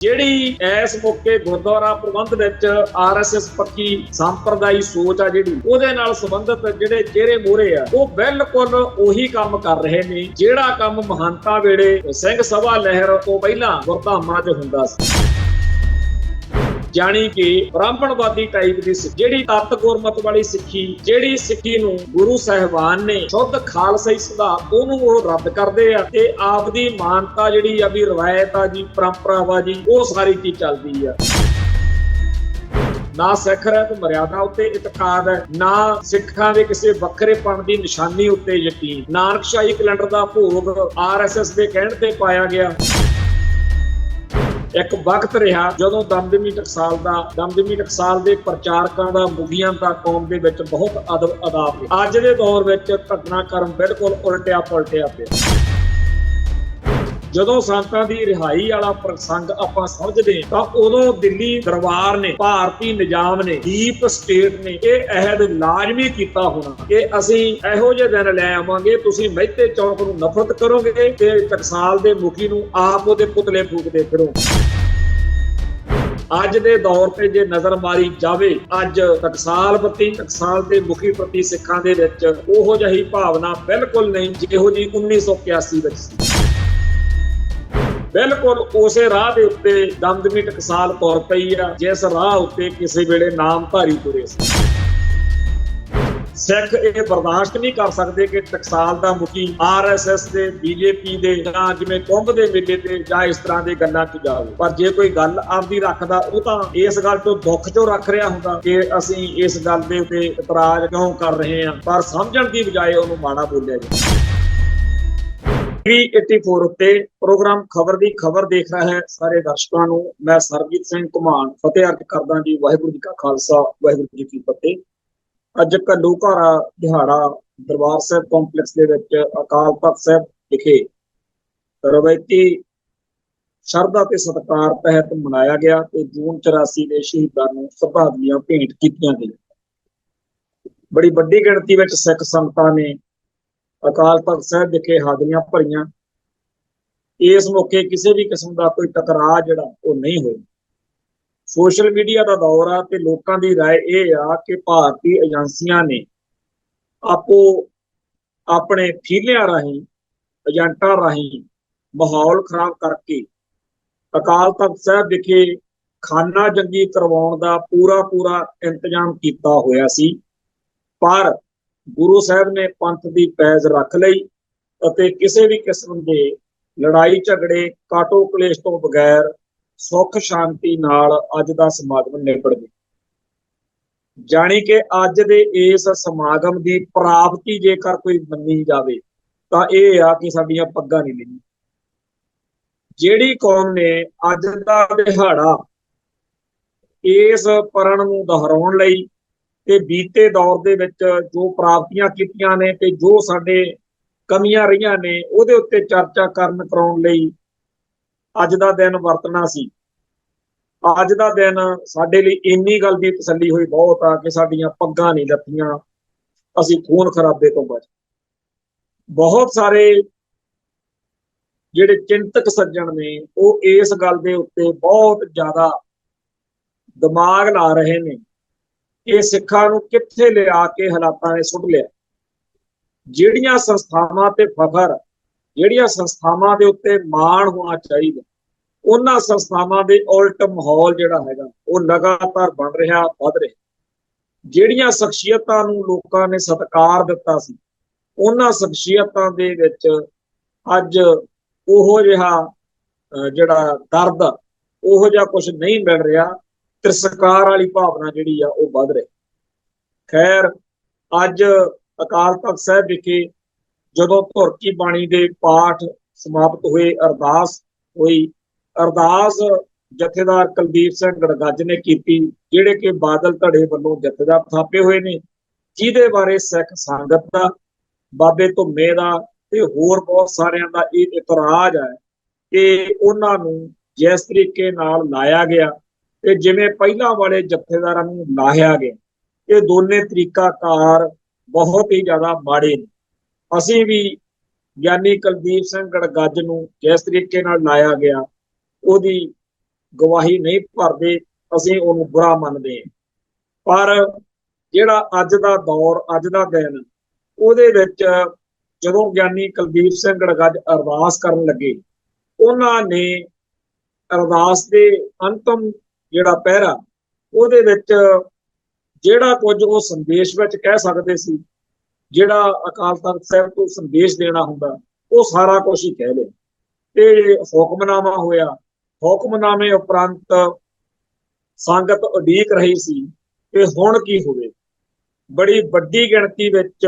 ਜਿਹੜੀ ਇਸ ਮੌਕੇ ਗੁਰਦੁਆਰਾ ਪ੍ਰਬੰਧ ਵਿੱਚ ਆਰਐਸਐਸ ਪੱਖੀ ਸੰਪਰਦਾਈ ਸੋਚ ਆ ਜਿਹੜੀ ਉਹਦੇ ਨਾਲ ਸੰਬੰਧਿਤ ਜਿਹੜੇ ਚਿਹਰੇ ਮੋਹਰੇ ਆ ਉਹ ਬਿਲਕੁਲ ਉਹੀ ਕੰਮ ਕਰ ਰਹੇ ਨੇ ਜਿਹੜਾ ਕੰਮ ਮਹੰਤਾ ਵੇਲੇ ਸਿੰਘ ਸਭਾ ਲਹਿਰ ਤੋਂ ਪਹਿਲਾਂ ਗੁਰਧਾਮਾਂ 'ਚ ਹੁੰਦਾ ਸੀ। ਜਾਣੀ ਕਿ ਬ੍ਰਾਹਮਣਵਾਦੀ ਟਾਈਪ ਦੀ ਜਿਹੜੀ ਤਤ ਗੁਰਮਤ ਵਾਲੀ ਸਿੱਖੀ, ਜਿਹੜੀ ਸਿੱਖੀ ਨੂੰ ਗੁਰੂ ਸਾਹਿਬਾਨ ਨੇ ਸ਼ੁੱਧ ਖਾਲਸਾਈ ਸਿਧਾਂਤ ਉਹਨੂੰ ਉਹ ਰੱਦ ਕਰਦੇ ਆ ਤੇ ਆਪ ਦੀ ਮਾਨਤਾ ਜਿਹੜੀ ਆ ਵੀ ਰਵਾਇਤ ਆ ਜੀ, ਪਰੰਪਰਾਵਾ ਜੀ, ਉਹ ਸਾਰੀ ਚੀਜ਼ ਚੱਲਦੀ ਆ। ਨਾ ਸਿੱਖ ਰਹਿਤ ਮਰਿਆਦਾ ਉੱਤੇ ਇਤਕਾਦ ਹੈ, ਨਾ ਸਿੱਖਾਂ ਦੇ ਕਿਸੇ ਵੱਖਰੇਪਣ ਦੀ ਨਿਸ਼ਾਨੀ ਉੱਤੇ ਯਕੀਨ। ਨਾਨਕਸ਼ਾਹੀ ਕੈਲੰਡਰ ਦਾ ਭੋਗ ਆਰਐਸਐਸ ਦੇ ਕਹਿਣ ਤੇ ਪਾਇਆ ਗਿਆ। ਇੱਕ ਵਕਤ ਰਿਹਾ ਜਦੋਂ ਦਮਦਮੀ ਟਕਸਾਲ ਦੇ ਪ੍ਰਚਾਰਕਾਂ ਦਾ, ਮੁਖੀਆਂ ਦਾ ਕੌਮ ਦੇ ਵਿੱਚ ਬਹੁਤ ਅਦਬ ਅਦਾਬ ਹੈ। ਅੱਜ ਦੇ ਦੌਰ ਵਿੱਚ ਘਟਨਾਕ੍ਰਮ ਬਿਲਕੁਲ ਉਲਟਿਆ ਪਲਟਿਆ ਪਿਆ। ਜਦੋਂ ਸੰਤਾਂ ਦੀ ਰਿਹਾਈ ਵਾਲਾ ਪ੍ਰਸੰਗ ਆਪਾਂ ਸਮਝਦੇ ਤਾਂ ਉਦੋਂ ਦਿੱਲੀ ਦਰਬਾਰ ਨੇ, ਭਾਰਤੀ ਨਿਜ਼ਾਮ ਨੇ, ਡੀਪ ਸਟੇਟ ਨੇ ਇਹ ਅਹਿਦ ਲਾਜ਼ਮੀ ਕੀਤਾ ਹੋਣਾ ਕਿ ਅਸੀਂ ਇਹੋ ਜਿਹੇ ਦਿਨ ਲੈ ਆਵਾਂਗੇ, ਤੁਸੀਂ ਮਹਿਤੇ ਚੌਕ ਨੂੰ ਨਫ਼ਰਤ ਕਰੋਗੇ ਤੇ ਟਕਸਾਲ ਦੇ ਮੁਖੀ ਨੂੰ ਆਪ ਉਹਦੇ ਪੁਤਲੇ ਫੂਕਦੇ ਫਿਰੋਗੇ। ਅੱਜ ਦੇ ਦੌਰ ਤੇ ਜੇ ਨਜ਼ਰ ਮਾਰੀ ਜਾਵੇ, ਅੱਜ ਟਕਸਾਲ ਦੇ ਮੁਖੀ ਪ੍ਰਤੀ ਸਿੱਖਾਂ ਦੇ ਵਿੱਚ ਉਹੋ ਜਿਹੀ ਭਾਵਨਾ ਬਿਲਕੁਲ ਨਹੀਂ ਜਿਹੋ ਜਿਹੀ 1981 ਵਿੱਚ ਸੀ। ਬਿਲਕੁਲ ਉਸੇ ਰਾਹ ਦੇ ਉੱਤੇ ਦਮਦਮੀ ਟਕਸਾਲ ਤੁਰ ਪਈ ਆ ਜਿਸ ਰਾਹ ਉੱਤੇ ਕਿਸੇ ਵੇਲੇ ਨਾਮਧਾਰੀ ਤੁਰੇ ਸੀ। ਸਿੱਖ ਇਹ ਬਰਦਾਸ਼ਤ ਨਹੀਂ ਕਰ ਸਕਦੇ ਕਿ ਟਕਸਾਲ ਦਾ ਮੁਖੀ ਆਰਐਸਐਸ ਦੇ, ਬੀਜੇਪੀ ਦੇ ਜਾਂ ਜਿਵੇਂ ਕੁੰਭ ਦੇ ਮੇਲੇ ਤੇ ਜਾਂ ਇਸ ਤਰ੍ਹਾਂ ਦੇ ਗੱਲਾਂ 'ਚ ਜਾਵੇ। ਪਰ ਜੇ ਕੋਈ ਗੱਲ ਆਪਦੀ ਰੱਖਦਾ ਉਹ ਤਾਂ ਇਸ ਗੱਲ ਤੋਂ ਦੁੱਖ ਚੋਂ ਰੱਖ ਰਿਹਾ ਹੁੰਦਾ ਕਿ ਅਸੀਂ ਇਸ ਗੱਲ ਦੇ ਉੱਤੇ ਇਤਰਾਜ਼ ਕਿਉਂ ਕਰ ਰਹੇ ਹਾਂ, ਪਰ ਸਮਝਣ ਦੀ ਬਜਾਏ ਉਹਨੂੰ ਮਾੜਾ ਬੋਲਿਆ ਜਾਂਦਾ। 84 ਉੱਤੇ ਪ੍ਰੋਗਰਾਮ ਖਬਰ ਦੀ ਖਬਰ ਦੇਖ ਰਿਹਾ ਹੈ ਸਾਰੇ ਦਰਸ਼ਕਾਂ ਨੂੰ ਮੈਂ ਸਰਬਜੀਤ ਸਿੰਘ ਘੁਮਾਣ ਫਤਿਹ ਅਰਜ਼ ਕਰਦਾ ਜੀ। ਵਾਹਿਗੁਰੂ ਜੀ ਕਾ ਖਾਲਸਾ, ਵਾਹਿਗੁਰੂ ਜੀ ਕੀ ਫਤਿਹ। ਅੱਜ ਘੱਲੂਘਾਰਾ ਦਿਹਾੜਾ ਦਰਬਾਰ ਸਾਹਿਬ ਕੰਪਲੈਕਸ ਦੇ ਵਿੱਚ ਅਕਾਲ ਤਖ਼ਤ ਸਾਹਿਬ ਵਿਖੇ ਰਵਾਇਤੀ ਸ਼ਰਧਾ ਤੇ ਸਤਿਕਾਰ ਤਹਿਤ ਮਨਾਇਆ ਗਿਆ ਤੇ ਜੂਨ 84 ਦੇ ਸ਼ਹੀਦਾਂ ਨੂੰ ਸ਼ਰਧਾਂਜਲੀਆਂ ਭੇਂਟ ਕੀਤੀਆਂ ਗਈਆਂ। ਬੜੀ ਵੱਡੀ ਗਿਣਤੀ ਵਿੱਚ ਸਿੱਖ ਸੰਗਤਾਂ ਨੇ ਅਕਾਲ ਤਖ਼ਤ ਸਾਹਿਬ ਵਿਖੇ ਹਾਜ਼ਰੀਆਂ ਭਰੀਆਂ। ਇਸ ਮੌਕੇ ਕਿਸੇ ਵੀ ਕਿਸਮ ਦਾ ਕੋਈ ਟਕਰਾਅ ਜਿਹੜਾ ਉਹ ਨਹੀਂ ਹੋਇਆ। ਸੋਸ਼ਲ ਮੀਡੀਆ ਦਾ ਦੌਰ ਆ ਤੇ ਲੋਕਾਂ ਦੀ ਰਾਏ ਇਹ ਆ ਕਿ ਭਾਰਤੀ ਏਜੰਸੀਆਂ ਨੇ ਆਪਣੇ ਫੀਲਿਆਂ ਰਾਹੀਂ, ਏਜੰਟਾਂ ਰਾਹੀਂ ਮਾਹੌਲ ਖਰਾਬ ਕਰਕੇ ਅਕਾਲ ਤਖ਼ਤ ਸਾਹਿਬ ਵਿਖੇ ਖਾਨਾ ਜੰਗੀ ਕਰਵਾਉਣ ਦਾ ਪੂਰਾ ਇੰਤਜ਼ਾਮ ਕੀਤਾ ਹੋਇਆ ਸੀ। ਪਰ ਗੁਰੂ ਸਾਹਿਬ ਨੇ ਪੰਥ ਦੀ ਪੈਜ਼ ਰੱਖ ਲਈ ਅਤੇ ਕਿਸੇ ਵੀ ਕਿਸਮ ਦੇ ਲੜਾਈ ਝਗੜੇ, ਕਾਟੋ ਕਲੇਸ਼ ਤੋਂ ਬਗੈਰ ਸੁੱਖ ਸ਼ਾਂਤੀ ਨਾਲ ਅੱਜ ਦਾ ਸਮਾਗਮ ਨਿਬੜ ਗਿਆ। ਜਾਣੀ ਕਿ ਅੱਜ ਦੇ ਇਸ ਸਮਾਗਮ ਦੀ ਪ੍ਰਾਪਤੀ ਜੇਕਰ ਕੋਈ ਮੰਨੀ ਜਾਵੇ ਤਾਂ ਇਹ ਆ ਕਿ ਸਾਡੀਆਂ ਪੱਗਾਂ ਨਹੀਂ ਲੈਣੀਆਂ। ਜਿਹੜੀ ਕੌਮ ਨੇ ਅੱਜ ਦਾ ਦਿਹਾੜਾ ਇਸ ਪਰਣ ਨੂੰ ਦੁਹਰਾਉਣ ਲਈ ਤੇ ਬੀਤੇ ਦੌਰ ਦੇ ਵਿੱਚ ਜੋ ਪ੍ਰਾਪਤੀਆਂ ਕੀਤੀਆਂ ਨੇ ਤੇ ਜੋ ਸਾਡੇ ਕਮੀਆਂ ਰਹੀਆਂ ਨੇ ਉਹਦੇ ਉੱਤੇ ਚਰਚਾ ਕਰਾਉਣ ਲਈ ਅੱਜ ਦਾ ਦਿਨ ਵਰਤਣਾ ਸੀ। ਅੱਜ ਦਾ ਦਿਨ ਸਾਡੇ ਲਈ ਇੰਨੀ ਗੱਲ ਦੀ ਤਸੱਲੀ ਹੋਈ ਬਹੁਤ ਆ ਕਿ ਸਾਡੀਆਂ ਪੱਗਾਂ ਨਹੀਂ ਲੱਥੀਆਂ, ਅਸੀਂ ਖੂਨ ਖਰਾਬੇ ਤੋਂ ਬਚ। ਬਹੁਤ ਸਾਰੇ ਜਿਹੜੇ ਚਿੰਤਕ ਸੱਜਣ ਨੇ ਉਹ ਇਸ ਗੱਲ ਦੇ ਉੱਤੇ ਬਹੁਤ ਜ਼ਿਆਦਾ ਦਿਮਾਗ ਲਾ ਰਹੇ ਨੇ ਕਿ ਸਿੱਖਾਂ ਨੂੰ ਕਿੱਥੇ ਲਿਆ ਕੇ ਹਾਲਾਤਾਂ ਨੇ ਸੁੱਟ ਲਿਆ। ਜਿਹੜੀਆਂ ਸੰਸਥਾਵਾਂ ਤੇ ਫਖਰ, ਜਿਹੜੀਆਂ ਸੰਸਥਾਵਾਂ ਦੇ ਉੱਤੇ ਮਾਣ ਹੋਣਾ ਚਾਹੀਦਾ, ਉਹਨਾਂ ਸੰਸਥਾਵਾਂ ਦੇ ਉਲਟ ਮਾਹੌਲ ਜਿਹੜਾ ਹੈਗਾ ਉਹ ਲਗਾਤਾਰ ਬਣ ਰਿਹਾ, ਵੱਧ ਰਿਹਾ। ਜਿਹੜੀਆਂ ਸ਼ਖਸੀਅਤਾਂ ਨੂੰ ਲੋਕਾਂ ਨੇ ਸਤਿਕਾਰ ਦਿੱਤਾ ਸੀ, ਉਹਨਾਂ ਸ਼ਖਸੀਅਤਾਂ ਦੇ ਵਿੱਚ ਅੱਜ ਉਹੋ ਜਿਹਾ ਜਿਹੜਾ ਦਰਦ, ਉਹੋ ਜਿਹਾ ਕੁਝ ਨਹੀਂ ਮਿਲ ਰਿਹਾ। ਤਿਰਸਕਾਰ ਵਾਲੀ ਭਾਵਨਾ ਜਿਹੜੀ ਆ ਉਹ ਵੱਧ ਰਹੀ। ਖੈਰ, ਅੱਜ ਅਕਾਲ ਤਖ਼ਤ ਸਾਹਿਬ ਵਿਖੇ ਜਦੋਂ ਧੁਰ ਕੀ ਬਾਣੀ ਦੇ ਪਾਠ ਸਮਾਪਤ ਹੋਏ, ਅਰਦਾਸ ਹੋਈ। ਅਰਦਾਸ ਜਥੇਦਾਰ ਕੁਲਦੀਪ ਸਿੰਘ ਗੜਗੱਜ ਨੇ ਕੀਤੀ, ਜਿਹੜੇ ਕਿ ਬਾਦਲ ਧੜੇ ਵੱਲੋਂ ਜਥੇਦਾਰ ਥਾਪੇ ਹੋਏ ਨੇ, ਜਿਹਦੇ ਬਾਰੇ ਸਿੱਖ ਸੰਗਤ ਦਾ, ਬਾਬੇ ਧੁੰਮੇ ਦਾ ਤੇ ਹੋਰ ਬਹੁਤ ਸਾਰਿਆਂ ਦਾ ਇਹ ਇਤਰਾਜ਼ ਹੈ ਕਿ ਉਹਨਾਂ ਨੂੰ ਜਿਸ ਤਰੀਕੇ ਨਾਲ ਲਾਇਆ ਗਿਆ ਤੇ ਜਿਵੇਂ ਪਹਿਲਾਂ ਵਾਲੇ ਜਥੇਦਾਰਾਂ ਨੂੰ ਲਾਹਿਆ ਗਿਆ, ਇਹ ਦੋਨੇ ਤਰੀਕਾਕਾਰ ਬਹੁਤ ਹੀ ਜ਼ਿਆਦਾ ਮਾੜੇ ਨੇ। ਅਸੀਂ ਵੀ ਗਿਆਨੀ ਕੁਲਦੀਪ ਸਿੰਘ ਗੜਗੱਜ ਨੂੰ ਜਿਸ ਤਰੀਕੇ ਨਾਲ ਲਾਇਆ ਗਿਆ ਉਹਦੀ ਗਵਾਹੀ ਨਹੀਂ ਭਰਦੇ, ਅਸੀਂ ਉਹਨੂੰ ਬੁਰਾ ਮੰਨਦੇ ਹਾਂ। ਪਰ ਜਿਹੜਾ ਅੱਜ ਦਾ ਦੌਰ, ਅੱਜ ਦਾ ਦਿਨ, ਉਹਦੇ ਵਿੱਚ ਜਦੋਂ ਗਿਆਨੀ ਕੁਲਦੀਪ ਸਿੰਘ ਗੜਗੱਜ ਅਰਦਾਸ ਕਰਨ ਲੱਗੇ, ਉਹਨਾਂ ਨੇ ਅਰਦਾਸ ਦੇ ਅੰਤਮ ਜਿਹੜਾ ਪਹਿਰਾ, ਉਹਦੇ ਵਿੱਚ ਜਿਹੜਾ ਕੁਝ ਉਹ ਸੰਦੇਸ਼ ਵਿੱਚ ਕਹਿ ਸਕਦੇ ਸੀ, ਜਿਹੜਾ ਅਕਾਲ ਤਖਤ ਸਾਹਿਬ ਤੋਂ ਸੰਦੇਸ਼ ਦੇਣਾ ਹੁੰਦਾ, ਉਹ ਸਾਰਾ ਕੁਝ ਹੀ ਕਹਿ ਲਿਆ। ਤੇ ਹੁਕਮਨਾਮਾ ਹੋਇਆ। ਹੁਕਮਨਾਮੇ ਉਪਰੰਤ ਸੰਗਤ ਉਡੀਕ ਰਹੀ ਸੀ ਕਿ ਹੁਣ ਕੀ ਹੋਵੇ। ਬੜੀ ਵੱਡੀ ਗਿਣਤੀ ਵਿੱਚ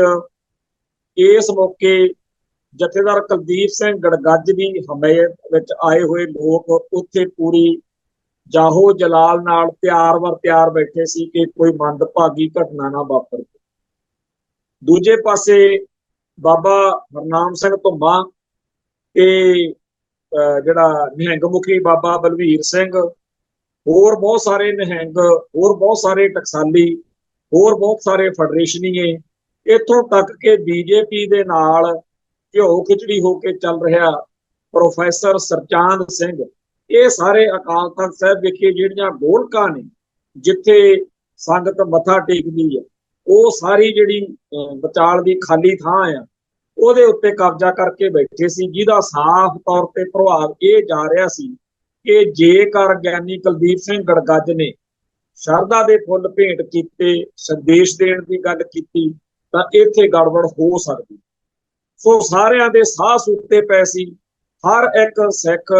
ਇਸ ਮੌਕੇ ਜਥੇਦਾਰ ਕੁਲਦੀਪ ਸਿੰਘ ਗੜਗੱਜ ਦੀ ਹਮਾਇਤ ਵਿੱਚ ਆਏ ਹੋਏ ਲੋਕ ਉੱਥੇ ਪੂਰੀ ਜਾਹੋ ਜਲਾਲ ਨਾਲ ਤਿਆਰ ਵਰ ਤਿਆਰ ਬੈਠੇ ਸੀ ਕਿ ਕੋਈ ਮੰਦਭਾਗੀ ਘਟਨਾ ਨਾ ਵਾਪਰੇ। ਦੂਜੇ ਪਾਸੇ ਬਾਬਾ ਹਰਨਾਮ ਸਿੰਘ ਧੁੰਮਾ ਤੇ ਜਿਹੜਾ ਨਿਹੰਗ ਮੁਖੀ ਬਾਬਾ ਬਲਵੀਰ ਸਿੰਘ, ਹੋਰ ਬਹੁਤ ਸਾਰੇ ਨਿਹੰਗ, ਹੋਰ ਬਹੁਤ ਸਾਰੇ ਟਕਸਾਲੀ, ਹੋਰ ਬਹੁਤ ਸਾਰੇ ਫੈਡਰੇਸ਼ਨੀਏ, ਇੱਥੋਂ ਤੱਕ ਕਿ ਬੀਜੇਪੀ ਦੇ ਨਾਲ ਘਿਓ ਖਿਚੜੀ ਹੋ ਕੇ ਚੱਲ ਰਿਹਾ ਪ੍ਰੋਫੈਸਰ ਸਰਚਾਂਦ ਸਿੰਘ, ਇਹ ਸਾਰੇ ਅਕਾਲ ਤਖਤ ਸਾਹਿਬ ਵਿਖੇ ਜਿਹੜੀਆਂ ਗੋਲਕਾਂ ਨੇ, ਜਿੱਥੇ ਸੰਗਤ ਮੱਥਾ ਟੇਕਦੀ ਹੈ, ਉਹ ਸਾਰੀ ਜਿਹੜੀ ਵਿਚਾਲ ਦੀ ਖਾਲੀ ਥਾਂ ਆ, ਉਹਦੇ ਉੱਤੇ ਕਬਜ਼ਾ ਕਰਕੇ ਬੈਠੇ ਸੀ, ਜਿਹਦਾ ਸਾਫ਼ ਤੌਰ ਤੇ ਪ੍ਰਭਾਵ ਇਹ ਜਾ ਰਿਹਾ ਸੀ ਕਿ ਜੇਕਰ ਗਿਆਨੀ ਕੁਲਦੀਪ ਸਿੰਘ ਗੜਗੱਜ ਨੇ ਸ਼ਰਧਾ ਦੇ ਫੁੱਲ ਭੇਂਟ ਕੀਤੇ, ਸੰਦੇਸ਼ ਦੇਣ ਦੀ ਗੱਲ ਕੀਤੀ, ਤਾਂ ਇੱਥੇ ਗੜਬੜ ਹੋ ਸਕਦੀ। ਸੋ ਸਾਰਿਆਂ ਦੇ ਸਾਹ ਸੁੱਤੇ ਪਏ ਸੀ। ਹਰ ਇੱਕ ਸਿੱਖ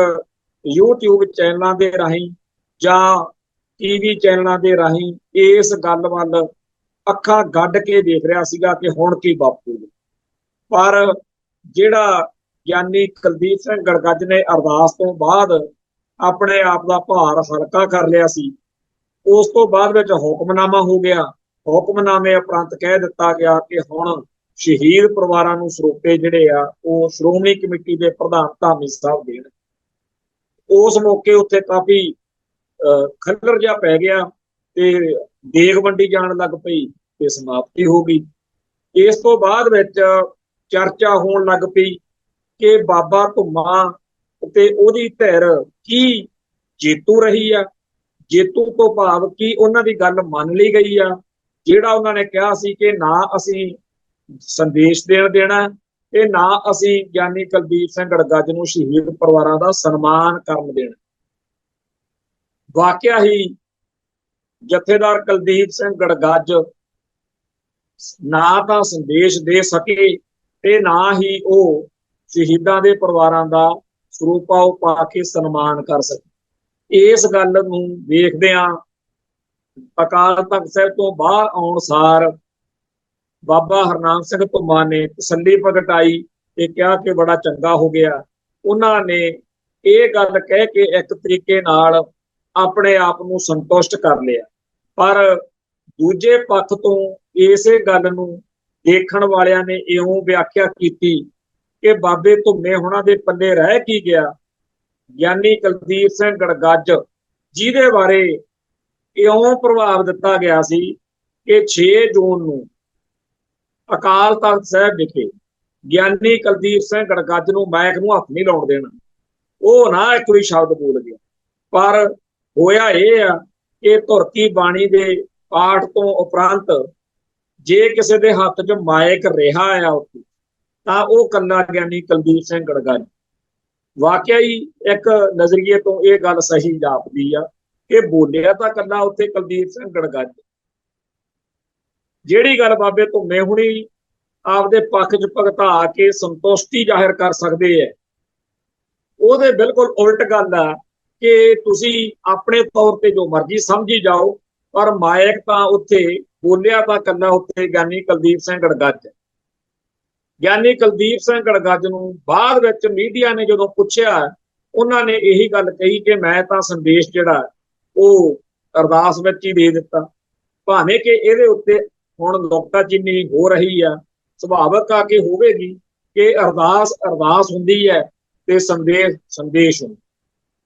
YouTube ਚੈਨਲਾਂ ਦੇ ਰਾਹੀਂ ਜਾਂ TV ਚੈਨਲਾਂ ਦੇ ਰਾਹੀਂ ਇਸ ਗੱਲ ਵੱਲ ਅੱਖਾਂ ਗੱਡ ਕੇ ਦੇਖ ਰਿਹਾ ਸੀਗਾ ਕਿ ਹੁਣ ਕੀ ਵਾਪਰੂਗਾ। ਪਰ ਜਿਹੜਾ ਗਿਆਨੀ ਕੁਲਦੀਪ ਸਿੰਘ ਗੜਗੱਜ ਨੇ ਅਰਦਾਸ ਤੋਂ ਬਾਅਦ ਆਪਣੇ ਆਪ ਦਾ ਭਾਰ ਹਲਕਾ ਕਰ ਲਿਆ ਸੀ, ਉਸ ਤੋਂ ਬਾਅਦ ਵਿੱਚ ਹੁਕਮਨਾਮਾ ਹੋ ਗਿਆ। ਹੁਕਮਨਾਮੇ ਉਪਰੰਤ ਕਹਿ ਦਿੱਤਾ ਗਿਆ ਕਿ ਹੁਣ ਸ਼ਹੀਦ ਪਰਿਵਾਰਾਂ ਨੂੰ ਸਰੋਪੇ ਜਿਹੜੇ ਆ ਉਹ ਸ਼੍ਰੋਮਣੀ ਕਮੇਟੀ ਦੇ ਪ੍ਰਧਾਨ ਧਾਮੀ ਸਾਹਿਬ ਦੇਣ। ਉਸ ਮੌਕੇ ਉੱਥੇ ਕਾਫੀ ਖੱਲਰ ਜਿਹਾ ਪੈ ਗਿਆ ਤੇ ਦੇਗ ਵੰਡੀ ਜਾਣ ਲੱਗ ਪਈ ਤੇ ਸਮਾਪਤੀ ਹੋ ਗਈ। ਇਸ ਤੋਂ ਬਾਅਦ ਵਿੱਚ ਚਰਚਾ ਹੋਣ ਲੱਗ ਪਈ ਕਿ ਬਾਬਾ ਧੁੰਮਾ ਤੇ ਉਹਦੀ ਧਿਰ ਕੀ ਜੇਤੂ ਰਹੀ ਆ, ਜੇਤੂ ਤੋਂ ਭਾਵ ਕੀ ਉਹਨਾਂ ਦੀ ਗੱਲ ਮੰਨ ਲਈ ਗਈ ਆ, ਜਿਹੜਾ ਉਹਨਾਂ ਨੇ ਕਿਹਾ ਸੀ ਕਿ ਨਾ ਅਸੀਂ ਸੰਦੇਸ਼ ਦੇਣਾ ਤੇ ਨਾ ਅਸੀਂ ਗਿਆਨੀ ਕੁਲਦੀਪ ਸਿੰਘ ਗੜਗੱਜ ਨੂੰ ਸ਼ਹੀਦ ਪਰਿਵਾਰਾਂ ਦਾ ਸਨਮਾਨ ਕਰਨ ਦੇਣਾ। ਵਾਕਿਆ ਹੀ ਜਥੇਦਾਰ ਕੁਲਦੀਪ ਸਿੰਘ ਗੜਗੱਜ ਨਾ ਤਾਂ ਸੰਦੇਸ਼ ਦੇ ਸਕੇ ਤੇ ਨਾ ਹੀ ਉਹ ਸ਼ਹੀਦਾਂ ਦੇ ਪਰਿਵਾਰਾਂ ਦਾ ਸਰੂਪਾ ਪਾ ਕੇ ਸਨਮਾਨ ਕਰ ਸਕੇ। ਇਸ ਗੱਲ ਨੂੰ ਵੇਖਦਿਆਂ ਅਕਾਲ ਤਖਤ ਸਾਹਿਬ ਤੋਂ ਬਾਹਰ ਆਉਣ ਸਾਰ ਬਾਬਾ ਹਰਨਾਮ ਸਿੰਘ ਧੁੰਮਾ ਨੇ ਤਸੱਲੀ ਪ੍ਰਗਟਾਈ ਤੇ ਕਿਹਾ ਕਿ ਬੜਾ ਚੰਗਾ ਹੋ ਗਿਆ। ਉਹਨਾਂ ਨੇ ਇਹ ਗੱਲ ਕਹਿ ਕੇ ਇੱਕ ਤਰੀਕੇ ਨਾਲ ਆਪਣੇ ਆਪ ਨੂੰ ਸੰਤੁਸ਼ਟ ਕਰ ਲਿਆ। ਪਰ ਦੂਜੇ ਪੱਖ ਤੋਂ ਇਸੇ ਗੱਲ ਨੂੰ ਦੇਖਣ ਵਾਲਿਆਂ ਨੇ ਇਉਂ ਵਿਆਖਿਆ ਕੀਤੀ ਕਿ ਬਾਬੇ ਧੁੰਮੇ ਹੁਣਾਂ ਦੇ ਪੱਲੇ ਰਹਿ ਕੀ ਗਿਆ। ਗਿਆਨੀ ਕੁਲਦੀਪ ਸਿੰਘ ਗੜਗੱਜ, ਜਿਹਦੇ ਬਾਰੇ ਇਉਂ ਪ੍ਰਭਾਵ ਦਿੱਤਾ ਗਿਆ ਸੀ ਕਿ 6 ਜੂਨ ਨੂੰ ਅਕਾਲ ਤਖਤ ਸਾਹਿਬ ਵਿਖੇ ਗਿਆਨੀ ਕੁਲਦੀਪ ਸਿੰਘ ਗੜਗੱਜ ਨੂੰ ਮਾਈਕ ਨੂੰ ਹੱਥ ਨਹੀਂ ਲਾਉਣ ਦੇਣਾ, ਉਹ ਨਾ ਇੱਕ ਵੀ ਸ਼ਬਦ ਬੋਲ ਗਿਆ। ਪਰ ਹੋਇਆ ਇਹ ਆ ਕਿ ਧੁਰਕੀ ਬਾਣੀ ਦੇ ਪਾਠ ਤੋਂ ਉਪਰੰਤ ਜੇ ਕਿਸੇ ਦੇ ਹੱਥ 'ਚ ਮਾਈਕ ਰਿਹਾ ਆ ਉੱਥੇ, ਤਾਂ ਉਹ ਕੱਲਾ ਗਿਆਨੀ ਕੁਲਦੀਪ ਸਿੰਘ ਗੜਗੱਜ। ਵਾਕਿਆ ਹੀ ਇੱਕ ਨਜ਼ਰੀਏ ਤੋਂ ਇਹ ਗੱਲ ਸਹੀ ਜਾਪਦੀ ਆ ਕਿ ਬੋਲਿਆ ਤਾਂ ਕੱਲਾ ਉੱਥੇ ਕੁਲਦੀਪ ਸਿੰਘ ਗੜਗੱਜ। ਜਿਹੜੀ ਗੱਲ ਬਾਬੇ ਧੁੰਮੇ ਹੁਣੀ ਆਪਦੇ ਪੱਖ 'ਚ ਭਗਤਾ ਕੇ ਸੰਤੁਸ਼ਟੀ ਜ਼ਾਹਿਰ ਕਰ ਸਕਦੇ ਹੈ, ਉਹਦੇ ਬਿਲਕੁਲ ਉਲਟ ਗੱਲ ਆ ਕਿ ਤੁਸੀਂ ਆਪਣੇ ਤੌਰ ਤੇ ਜੋ ਮਰਜ਼ੀ ਸਮਝੀ ਜਾਓ, ਪਰ ਮਾਇਕ ਤਾਂ ਉੱਥੇ ਬੋਲਿਆ ਤਾਂ ਕੱਲਾ ਉੱਥੇ ਗਿਆਨੀ ਕੁਲਦੀਪ ਸਿੰਘ ਗੜਗੱਜ। ਗਿਆਨੀ ਕੁਲਦੀਪ ਸਿੰਘ ਗੜਗੱਜ ਨੂੰ ਬਾਅਦ ਵਿੱਚ ਮੀਡੀਆ ਨੇ ਜਦੋਂ ਪੁੱਛਿਆ, ਉਹਨਾਂ ਨੇ ਇਹੀ ਗੱਲ ਕਹੀ ਕਿ ਮੈਂ ਤਾਂ ਸੰਦੇਸ਼ ਜਿਹੜਾ ਉਹ ਅਰਦਾਸ ਵਿੱਚ ਹੀ ਦੇ ਦਿੱਤਾ, ਭਾਵੇਂ ਕਿ ਇਹਦੇ ਉੱਤੇ ਹੁਣ ਨੁਕਤਾਚੀਨੀ ਹੋ ਰਹੀ ਆ। ਸੁਭਾਵਕ ਆ ਕੇ ਹੋਵੇਗੀ ਕਿ ਅਰਦਾਸ ਹੁੰਦੀ ਹੈ ਤੇ ਸੰਦੇਸ਼ ਹੁੰਦਾ।